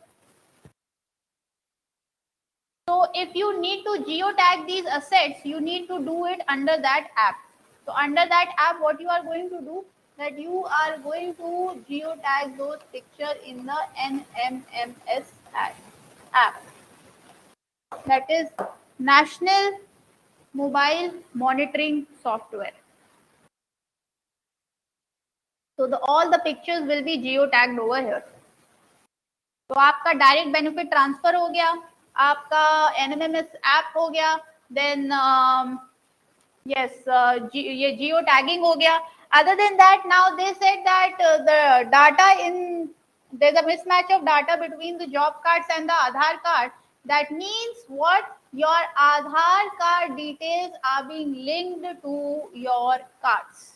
So if you need to geotag these assets, you need to do it under that app. So under that app, what you are going to do, that you are going to geotag those pictures in the NMMS app. That is National Mobile Monitoring Software. So all the pictures will be geotagged over here. तो आपका direct benefit transfer हो गया, आपका NMIMS app हो गया, then yes ये geo tagging हो गया. Other than that, now they said that the data in there's a mismatch of data between the job cards and the Aadhaar card. That means what? Your Aadhaar card details are being linked to your cards.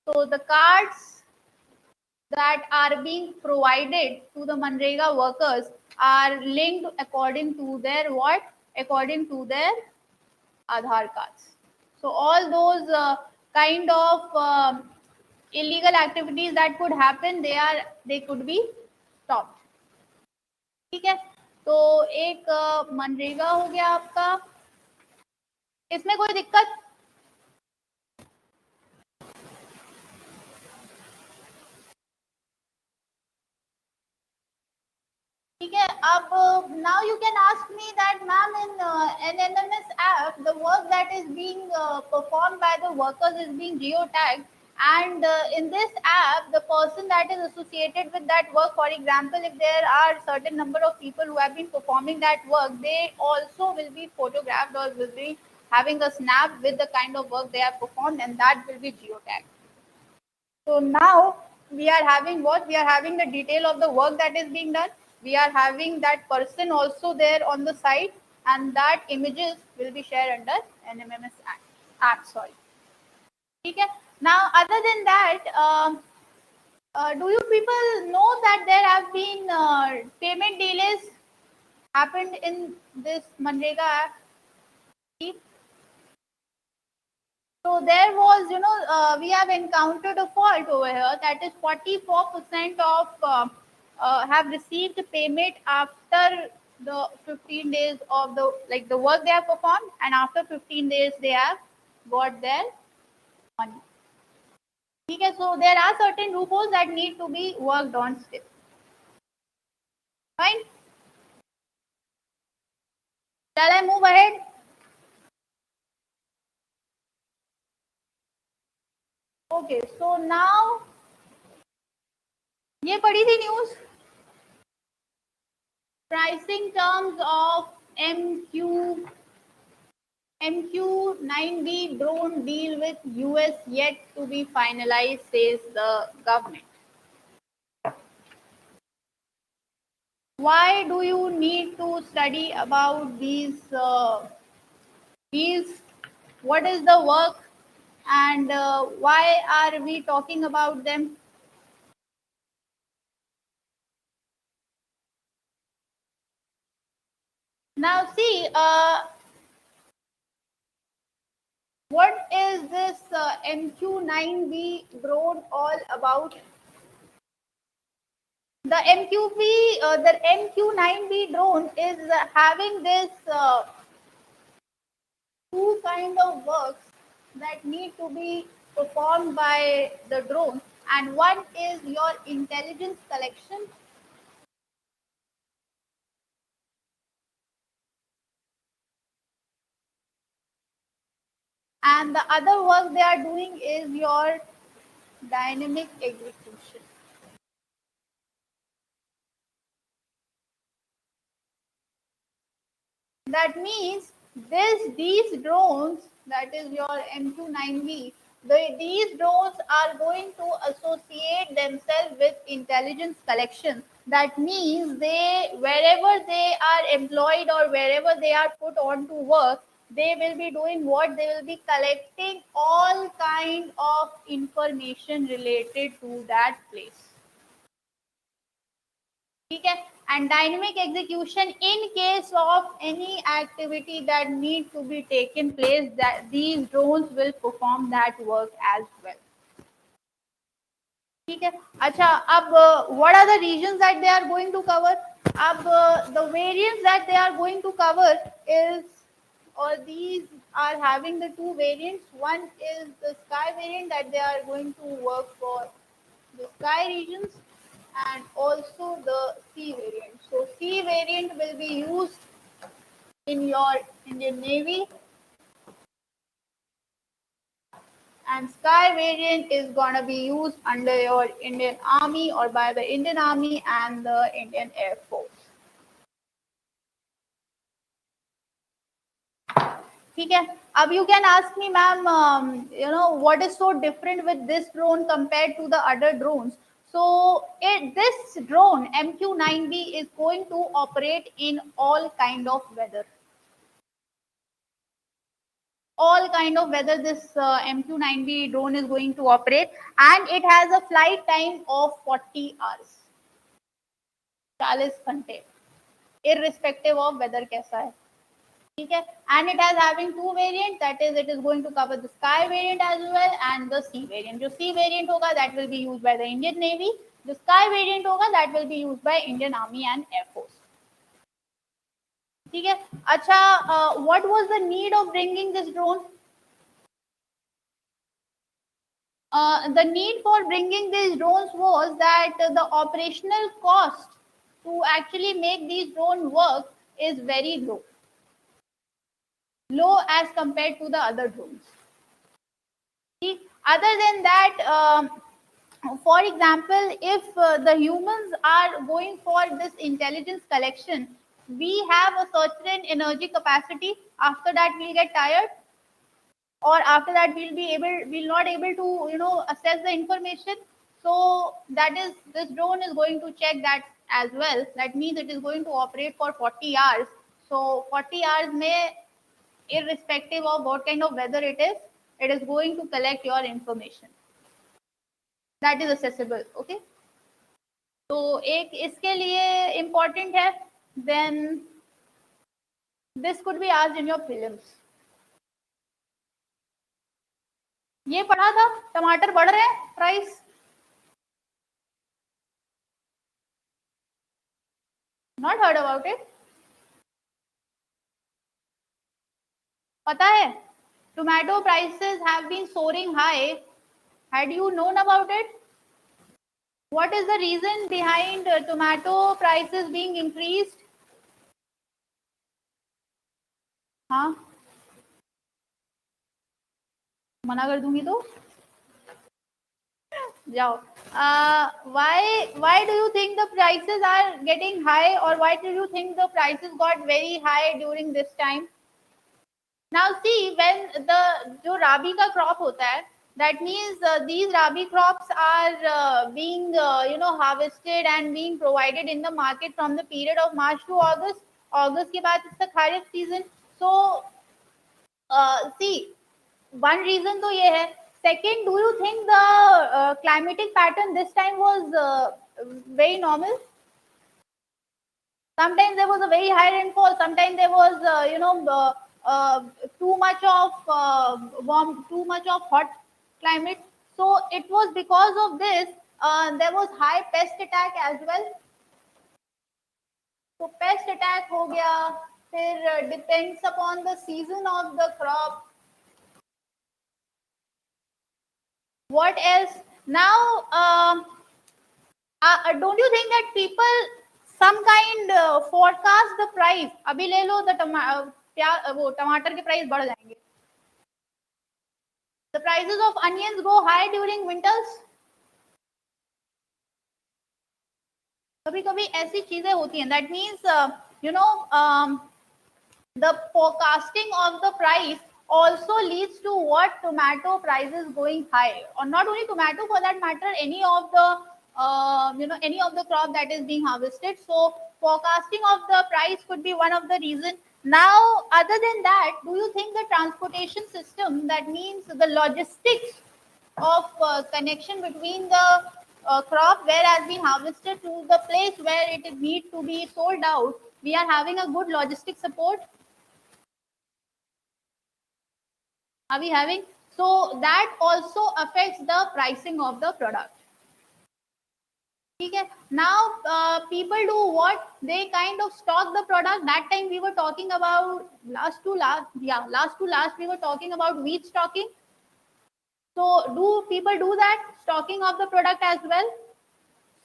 So the cards that are being provided to the Manrega workers are linked according to their what? According to their Aadhaar cards. So all those kind of illegal activities that could happen, they could be stopped. ठीक है, तो एक मनरेगा हो गया आपका, इसमें कोई दिक्कत? ठीक है, अब now you can ask me that ma'am, in NMS app the work that is being performed by the workers is being geotagged, and in this app the person that is associated with that work, for example if there are certain number of people who have been performing that work, they also will be photographed or will be having a snap with the kind of work they have performed, and that will be geotagged. So now we are having what? We are having the detail of the work that is being done. We are having that person also there on the site, and that images will be shared under NMMS app. Sorry. Okay. Now, other than that, do you people know that there have been payment delays happened in this Manrega app? So there was, we have encountered a fault over here, that is 44% of have received payment after the 15 days of the work they have performed, and after 15 days they have got their money. Okay, so there are certain loopholes that need to be worked on still. Fine. Shall I move ahead? Okay, so now ये पढ़ी थी news, pricing terms of MQ-9B drone deal with US yet to be finalized, says the government. Why do you need to study about these? What is the work, and why are we talking about them? Now, see, what is this MQ-9B drone all about? The MQ-9B drone is having this two kind of works that need to be performed by the drone, and one is your intelligence collection, and the other work they are doing is your dynamic execution. That means these drones that is your MQ9B, these drones are going to associate themselves with intelligence collection. That means they, wherever they are employed or wherever they are put on to work, they will be doing what? They will be collecting all kind of information related to that place. ठीक है, and dynamic execution in case of any activity that need to be taken place, that these drones will perform that work as well. ठीक है, अच्छा, अब what are the regions that they are going to cover? अब the variants that they are going to cover is, or these are having the two variants. One is the sky variant, that they are going to work for the sky regions, and also the sea variant. So sea variant will be used in your Indian Navy, and sky variant is gonna be used under your Indian Army or by the Indian Army and the Indian Air Force. ठीक है, अब you can ask me, ma'am, what is so different with this drone compared to the other drones? So this drone MQ9B is going to operate in all kind of weather. All kind of weather this MQ9B drone is going to operate, and it has a flight time of 40 hours. 40 घंटे, irrespective of weather कैसा है. ठीक है, and it has having two variants, that is it is going to cover the sky variant as well and the sea variant. जो sea variant होगा that will be used by the Indian Navy, the sky variant होगा that will be used by Indian Army and Air Force. ठीक है, अच्छा, what was the need of bringing this drone? The need for bringing these drones was that the operational cost to actually make these drones work is very low as compared to the other drones. Other than that, for example, if the humans are going for this intelligence collection, we have a certain energy capacity. After that, we'll get tired, or after that we'll not able to assess the information. So that is, this drone is going to check that as well. That means it is going to operate for 40 hours. So 40 hours may, irrespective of what kind of weather it is going to collect your information that is accessible. Okay, तो एक इसके लिए important है. Then this could be asked in your prelims. ये पढ़ा था, टमाटर बढ़ रहे हैं price. Not heard about it. पता है, tomato prices have been soaring high. Had you known about it? What is the reason behind tomato prices being increased? हाँ, मना कर दूंगी तो जाओ. Why do you think the prices are getting high, or why do you think the prices got very high during this time? Now see, when the जो rabi का crop होता है, that means these rabi crops are being harvested and being provided in the market from the period of March to August. August के बाद it's the kharif season. So see, one reason तो ये है. Second, do you think the climatic pattern this time was very normal? Sometimes there was a very high rainfall. Sometimes there was too much of warm, too much of hot climate. So it was because of this there was high pest attack as well. So pest attack हो गया. फिर depends upon the season of the crop. What else? Now, don't you think that people some kind forecast the price? अभी ले लो तो वो टमाटर के price बढ़ जाएंगे. The prices of onions go high during winters. कभी कभी ऐसी चीजें होती हैं. That means the forecasting of the price also leads to what? Tomato prices going high, or not only tomato, for that matter, any of the any of the crop that is being harvested. So forecasting of the price could be one of the reason. Now, other than that, do you think the transportation system, that means the logistics of connection between the crop where has been harvested to the place where it needs to be sold out, we are having a good logistic support? Are we having? So that also affects the pricing of the product. Okay. Now people do what? They kind of stock the product. That time we were talking about last to last we were talking about wheat stocking. So do people do that stocking of the product as well?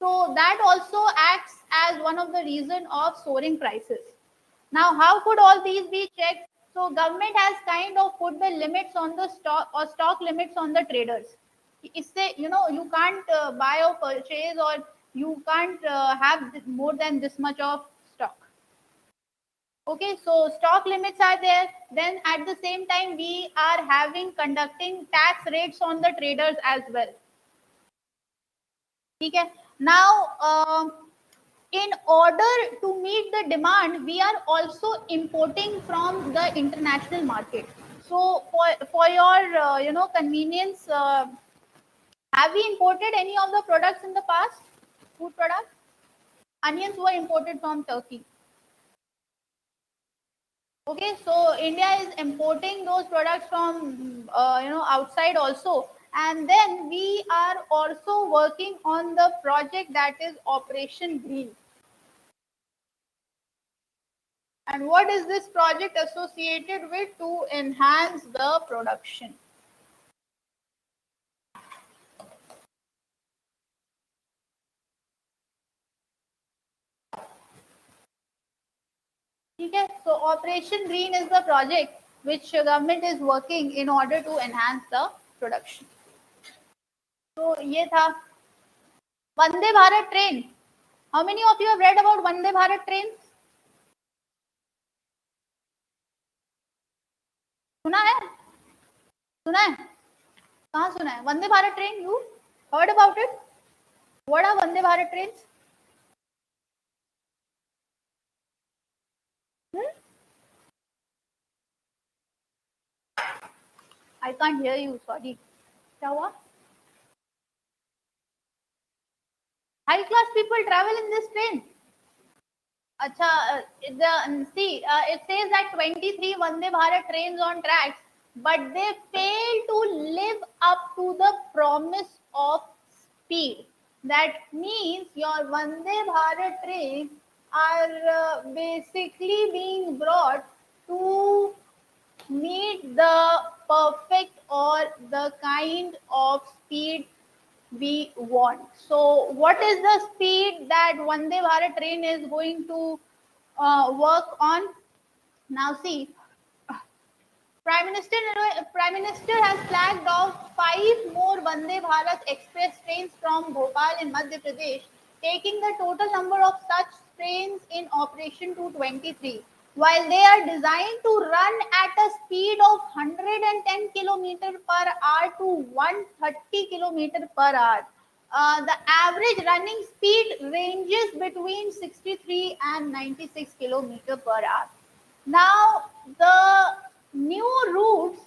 So that also acts as one of the reason of soaring prices. Now, how could all these be checked? So government has kind of put the limits on the stock, or stock limits on the traders. It's say, you can't buy or purchase, or you can't have more than this much of stock. Okay, so stock limits are there. Then at the same time, we are having conducting tax rates on the traders as well. Okay. Now, in order to meet the demand, we are also importing from the international market. So for your convenience, have we imported any of the products in the past? Food products? Onions were imported from Turkey. Okay, so India is importing those products from outside also, and then we are also working on the project that is Operation Green. And what is this project associated with? To enhance the production. Okay, so Operation Green is the project which government is working in order to enhance the production. So ये था Vande Bharat train. How many of you have read about Vande Bharat trains? सुना है? सुना है? कहाँ सुना है? Vande Bharat train, you heard about it? What are Vande Bharat trains? I can't hear you, sorry. क्या हुआ? High class people travel in this train. Acha, it says that 23 Vande Bharat trains on tracks, but they fail to live up to the promise of speed. That means your Vande Bharat trains are basically being brought to meet the perfect or the kind of speed we want. So, what is the speed that Vande Bharat train is going to work on? Now, see, Prime Minister has flagged off 5 more Vande Bharat Express trains from Bhopal in Madhya Pradesh, taking the total number of such trains in operation to 23. While they are designed to run at a speed of 110 km per hour to 130 km per hour, the average running speed ranges between 63 and 96 km per hour. Now, the new routes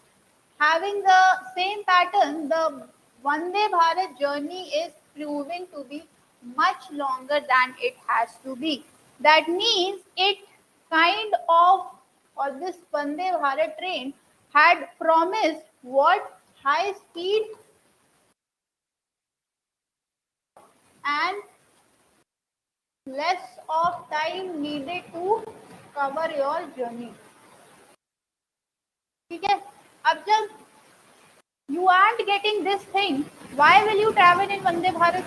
having the same pattern, the Vande Bharat journey is proving to be much longer than it has to be. That means it kind of, or this Vande Bharat train had promised what? High speed and less of time needed to cover your journey. ठीक है? अब जब you aren't getting this thing, why will you travel in Vande Bharat?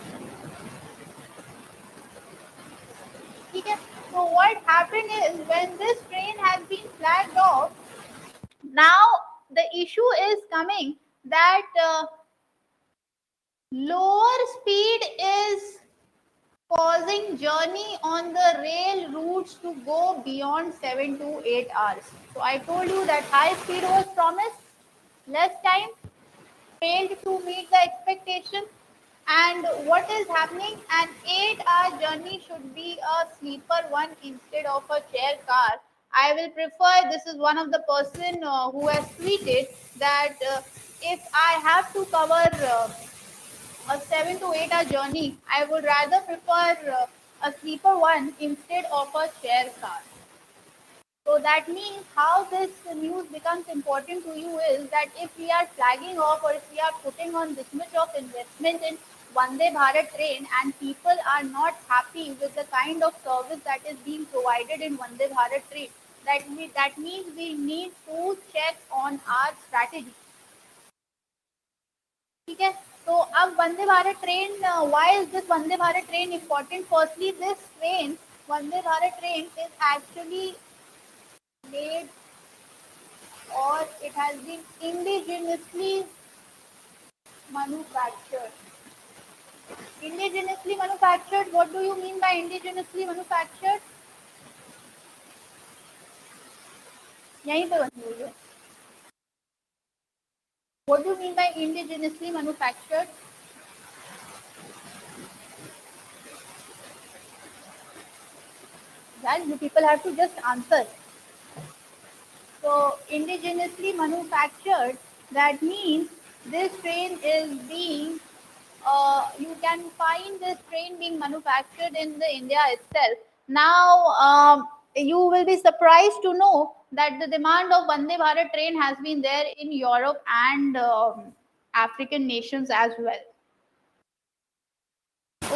Okay. So what happened is, when this train has been flagged off, now the issue is coming that lower speed is causing journey on the rail routes to go beyond 7 to 8 hours. So I told you that high speed was promised, less time, failed to meet the expectation. And what is happening? An 8-hour journey should be a sleeper one instead of a chair car. I will prefer, this is one of the person who has tweeted that if I have to cover a 7 to 8 hour journey, I would rather prefer a sleeper one instead of a chair car. So that means how this news becomes important to you is that if we are flagging off or if we are putting on this much of investment in Vande Bharat train and people are not happy with the kind of service that is being provided in Vande Bharat train, that means we need to check on our strategy. ठीक है, तो अब Vande Bharat train, why is this Vande Bharat train important? Firstly this train, Vande Bharat train is actually made or it has been indigenously manufactured. Indigenously manufactured, what do you mean by indigenously manufactured? यहीं पे बनी हुई है. What do you mean by indigenously manufactured? Guys, you people have to just answer. So indigenously manufactured, that means this train is being you can find this train being manufactured in the India itself. Now you will be surprised to know that the demand of Vande Bharat train has been there in Europe and African nations as well.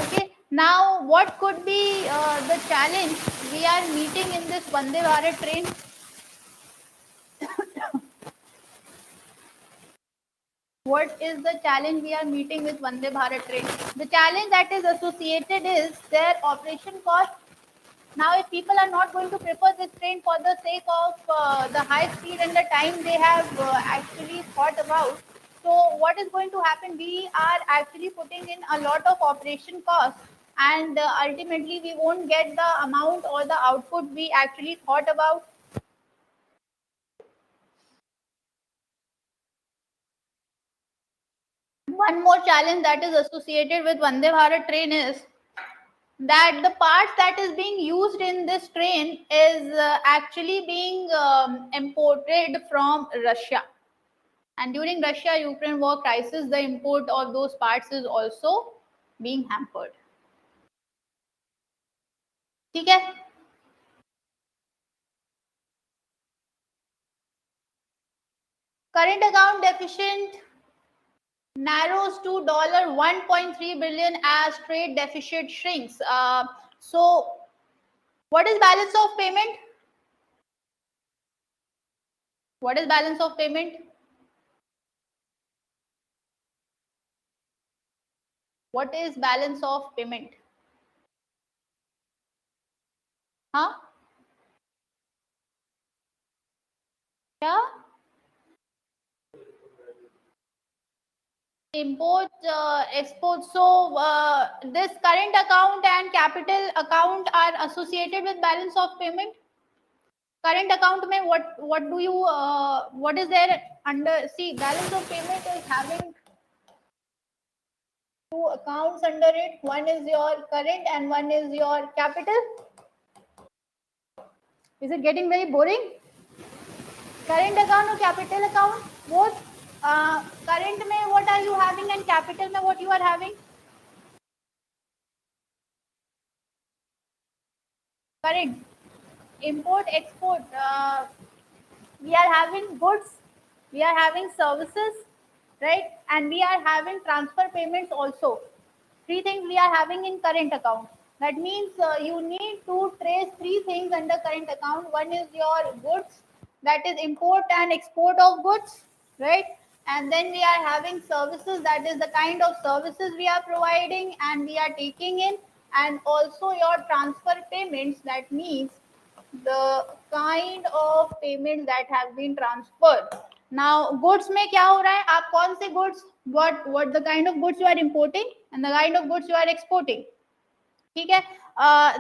Okay, now what could be the challenge we are meeting in this Vande Bharat train? What is the challenge we are meeting with Vande Bharat train? The challenge that is associated is their operation cost. Now, if people are not going to prefer this train for the sake of the high speed and the time they have actually thought about, so what is going to happen? We are actually putting in a lot of operation costs, and ultimately we won't get the amount or the output we actually thought about. One more challenge that is associated with Vande Bharat train is that the parts that is being used in this train is actually being imported from Russia. And during Russia-Ukraine war crisis, the import of those parts is also being hampered. ठीक है? Current account deficit narrows to $1.3 billion as trade deficit shrinks. So, what is balance of payment? What is balance of payment? What is balance of payment? Huh? क्या? Import, export. So this current account and capital account are associated with balance of payment. Current account mein what do you what is there under? See, balance of payment is having two accounts under it. One is your current and one is your capital. Is it getting very boring? Current account or capital account, both. Current mein what are you having and capital mein what you are having? Current. Import, export. We are having goods, we are having services, right? And we are having transfer payments also. Three things we are having in current account. That means you need to trace three things under current account. One is your goods, that is import and export of goods, right? And then we are having services, that is the kind of services we are providing and we are taking in, and also your transfer payments, that means the kind of payments that have been transferred. Now goods में क्या हो रहा है? आप कौन से goods, what the kind of goods you are importing and the kind of goods you are exporting? ठीक है.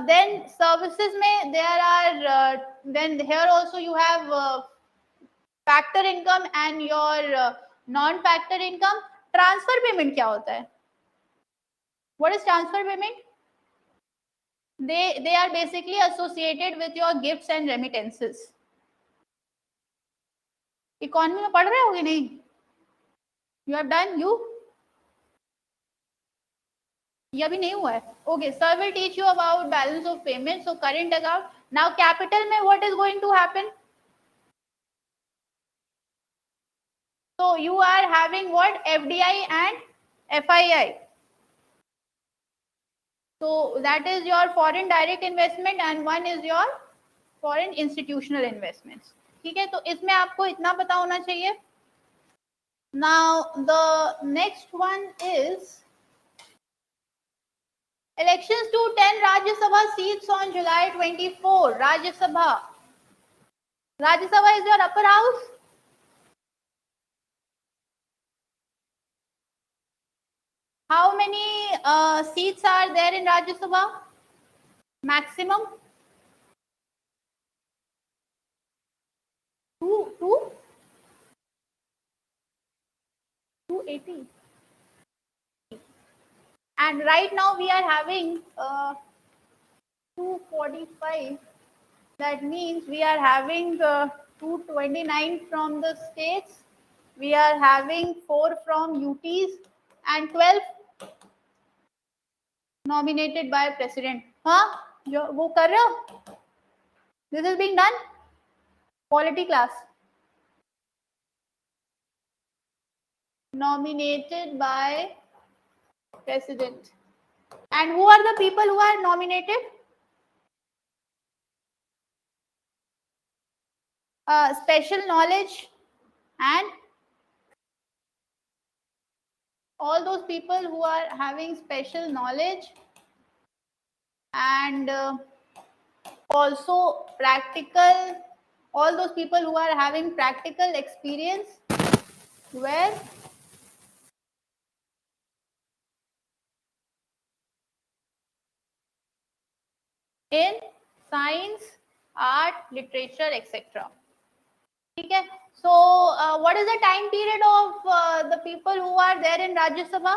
Then services में there are then here also you have factor income and your non factor income. Transfer payment क्या होता है? What is transfer payment? They are basically associated with your gifts and remittances. Economy में पढ़ रहे हो कि नहीं? You have done you? ये अभी नहीं हुआ है. Okay, sir will teach you about balance of payment. So current account. Now capital में what is going to happen? So you are having what? FDI and FII. So that is your foreign direct investment and one is your foreign institutional investments. ठीक है, तो इसमें आपको इतना पता होना चाहिए. Now the next one is elections to 10 Rajya Sabha seats on July 24. Rajya Sabha. Rajya Sabha is your upper house. How many seats are there in Rajya Sabha? Maximum? 280. And right now we are having 245. That means we are having 229 from the states. We are having 4 from UTs and 12 nominated by president. हाँ, जो वो कर रहे हो? This is being done. Quality class. Nominated by president. And who are the people who are nominated? Special knowledge and all those people who are having special knowledge and also practical, all those people who are having practical experience where in science, art, literature, etc. Okay. So what is the time period of the people who are there in Rajya Sabha?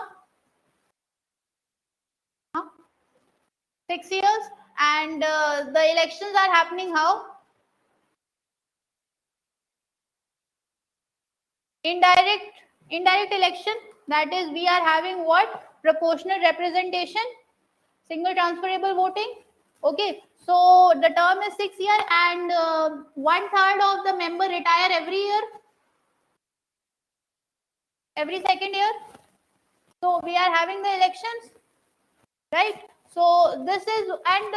6 years. And the elections are happening how? Indirect election. That is, we are having what? Proportional representation, single transferable voting. Okay, so the term is 6 years and 1/3 of the member retire every year, every second year. So we are having the elections, right? So this is, and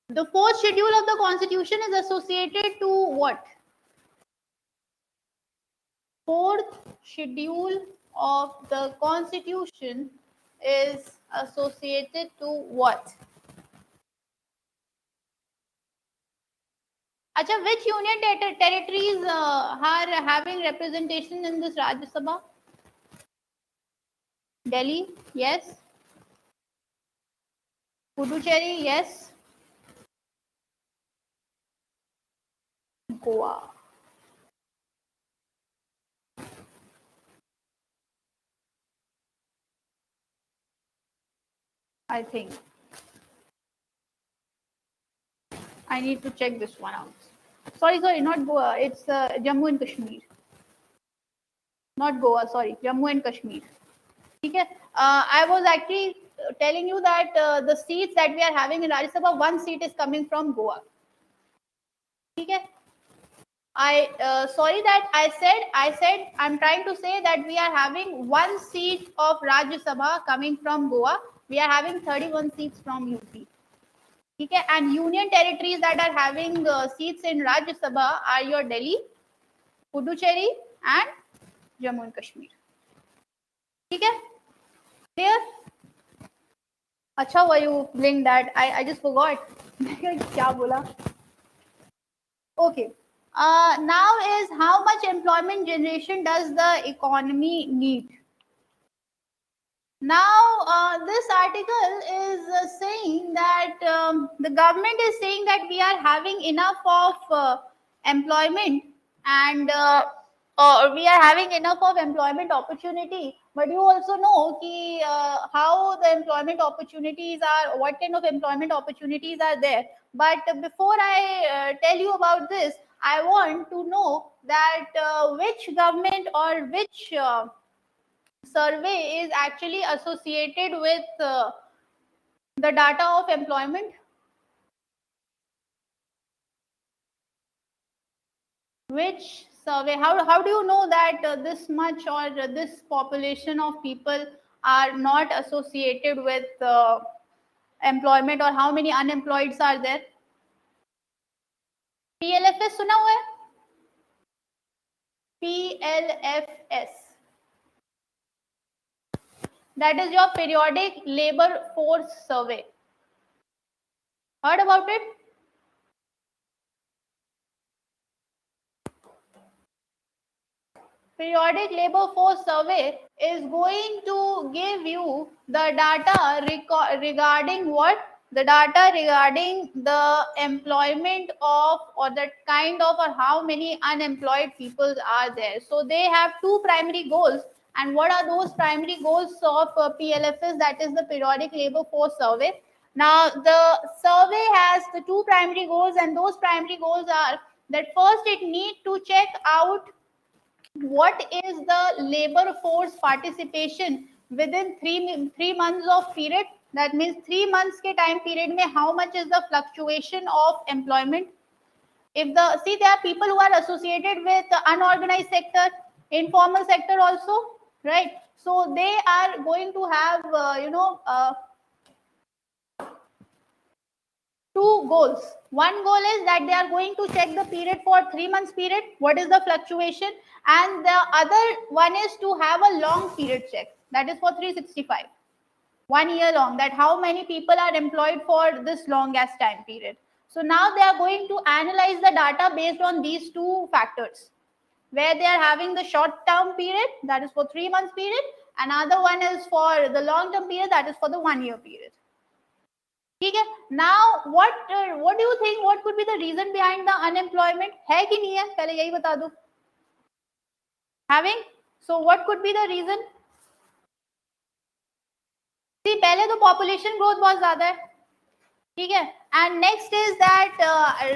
the fourth schedule of the constitution is associated to what? Fourth schedule of the constitution is associated to what? Acha, which union territories are having representation in this Rajya Sabha? Delhi, yes. Puducherry, yes. Goa. I think. I need to check this one out. Sorry, not Goa. It's Jammu and Kashmir. Not Goa, sorry. Jammu and Kashmir. Okay. I was actually telling you that the seats that we are having in Rajya Sabha, one seat is coming from Goa. Okay. Sorry that I said I'm trying to say that we are having one seat of Rajya Sabha coming from Goa. We are having 31 seats from UP. Okay, and union territories that are having seats in Rajya Sabha are your Delhi, Puducherry, and Jammu and Kashmir. Okay, clear? Acha, why you blink that? I just forgot. Kya bola? Okay. Now is how much employment generation does the economy need? Now, this article is saying that the government is saying that we are having enough of employment and we are having enough of employment opportunity. But you also know ki, how the employment opportunities are, what kind of employment opportunities are there. But before I tell you about this, I want to know that which government or which survey is actually associated with the data of employment. Which survey? How do you know that this much or this population of people are not associated with employment, or how many unemployeds are there? PLFS सुना हुआ है? PLFS, that is your periodic labor force survey. Heard about it? Periodic labor force survey is going to give you the data regarding what? The data regarding the employment of, or the kind of, or how many unemployed people are there. So they have two primary goals. And what are those primary goals of PLFS? That is the periodic labor force survey. Now the survey has the two primary goals, and those primary goals are that first it needs to check out what is the labor force participation within three months of period. That means 3 months के time period में how much is the fluctuation of employment. If there are people who are associated with the unorganized sector, informal sector also, right? So they are going to have two goals. One goal is that they are going to check the period for 3 months period, what is the fluctuation, and the other one is to have a long period check, that is for 365, 1 year long, that how many people are employed for this longest time period. So now they are going to analyze the data based on these two factors, where they are having the short term period, that is for 3 months period, and other one is for the long term period, that is for the 1 year period. ठीक है. Now what do you think, what could be the reason behind the unemployment? है कि नहीं है, पहले यही बता दो. Having, so what could be the reason? See, पहले तो population growth बहुत ज्यादा है, ठीक है. And next is that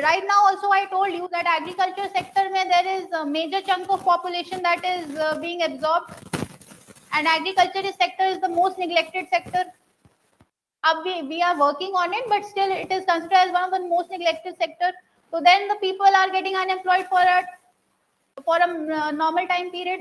right now also I told you that agriculture sector में there is a major chunk of population that is being absorbed, and agriculture sector is the most neglected sector. We are working on it, but still it is considered as one of the most neglected sector. So then the people are getting unemployed for a normal time period.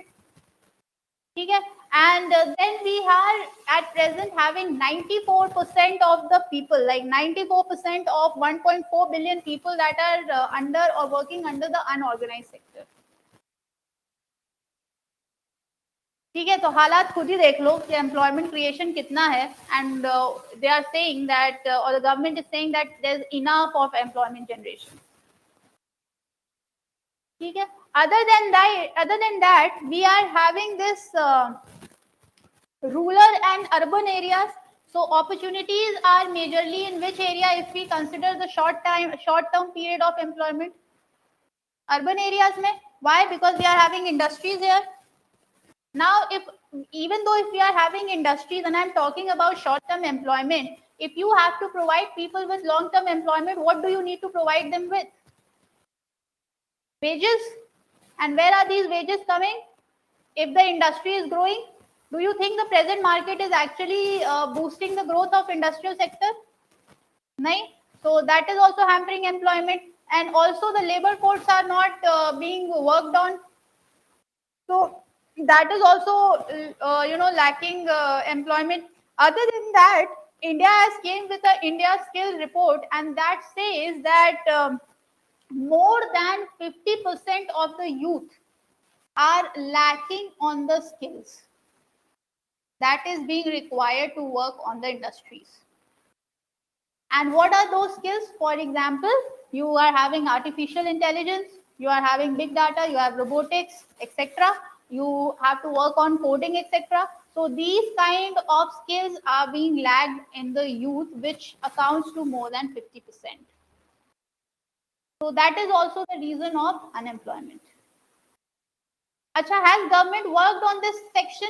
Okay? And then we are at present having 94% of the people, like 94% of 1.4 billion people that are under or working under the unorganized sector. ठीक है, तो हालात खुद ही देख लो कि employment creation कितना है. And they are saying that, और the government is saying that there is enough of employment generation. ठीक है. other than that we are having this rural and urban areas. So opportunities are majorly in which area if we consider the short term period of employment? Urban areas mein. Why? Because we are having industries here. Now, even though if we are having industries, and I'm talking about short-term employment, if you have to provide people with long-term employment, what do you need to provide them with? Wages. And where are these wages coming? If the industry is growing, do you think the present market is actually boosting the growth of industrial sector? No. So that is also hampering employment, and also the labor codes are not being worked on. So that is also lacking employment. Other than that, India has came with the India skill report, and that says that more than 50% of the youth are lacking on the skills that is being required to work on the industries. And what are those skills? For example, you are having artificial intelligence, you are having big data, you have robotics, etc. You have to work on coding, etc. So these kind of skills are being lagged in the youth, which accounts to more than 50%. So that is also the reason of unemployment. Acha, has government worked on this section?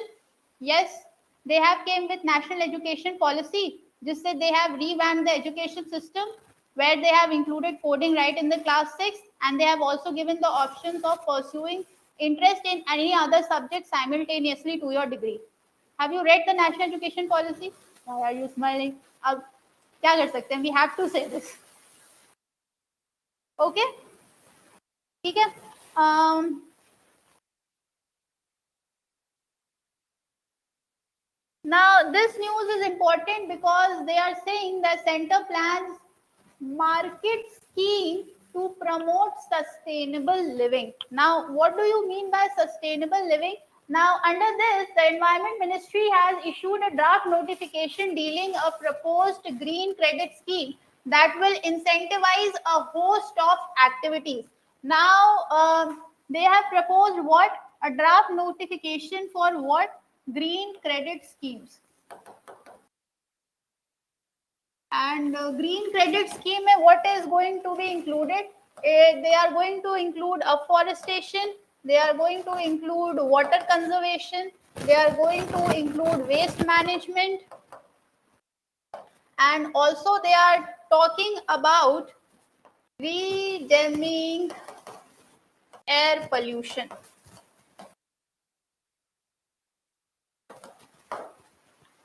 Yes, they have came with national education policy. Just say they have revamped the education system, where they have included coding right in the class 6, and they have also given the options of pursuing interest in any other subject simultaneously to your degree. Have you read the national education policy? Why are you smiling? अब क्या कर सकते हैं? We have to say this. Okay? ठीक है? Now, this news is important because they are saying that center plans market scheme to promote sustainable living. Now, what do you mean by sustainable living? Now, under this, the Environment Ministry has issued a draft notification dealing a proposed green credit scheme that will incentivize a host of activities. Now, they have proposed what? A draft notification for what? Green credit schemes. And green credit scheme, what is going to be included? They are going to include afforestation, they are going to include water conservation, they are going to include waste management, and also they are talking about reducing air pollution.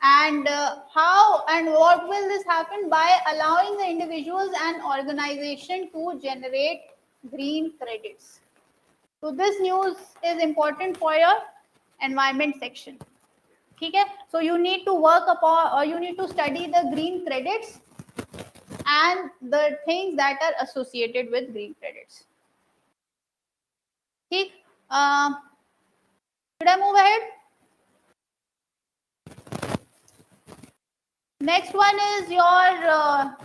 And how and what will this happen? By allowing the individuals and organization to generate green credits. So this news is important for your environment section. Okay? So you need to work upon, or you need to study the green credits and the things that are associated with green credits. Okay? Should I move ahead? Next one is your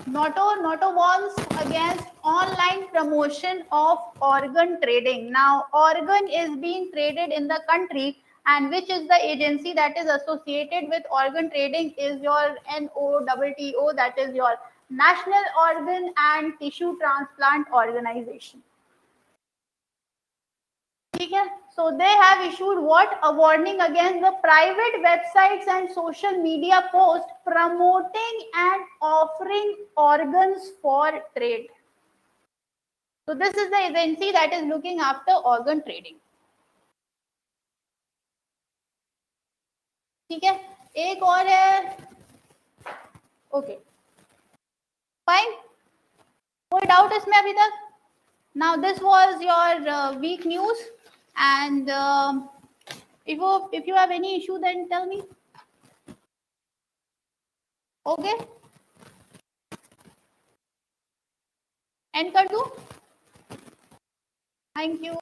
NATO warns against online promotion of organ trading. Now, organ is being traded in the country, and which is the agency that is associated with organ trading is your NOTTO, that is your National Organ and Tissue Transplant Organization. So they have issued what? A warning against the private websites and social media posts promoting and offering organs for trade. So this is the agency that is looking after organ trading. ठीक है, एक और है. Okay, fine. कोई doubt इसमें अभी तक? Now this was your week news, and if you have any issue, then tell me. Okay, end कर दूं? Thank you.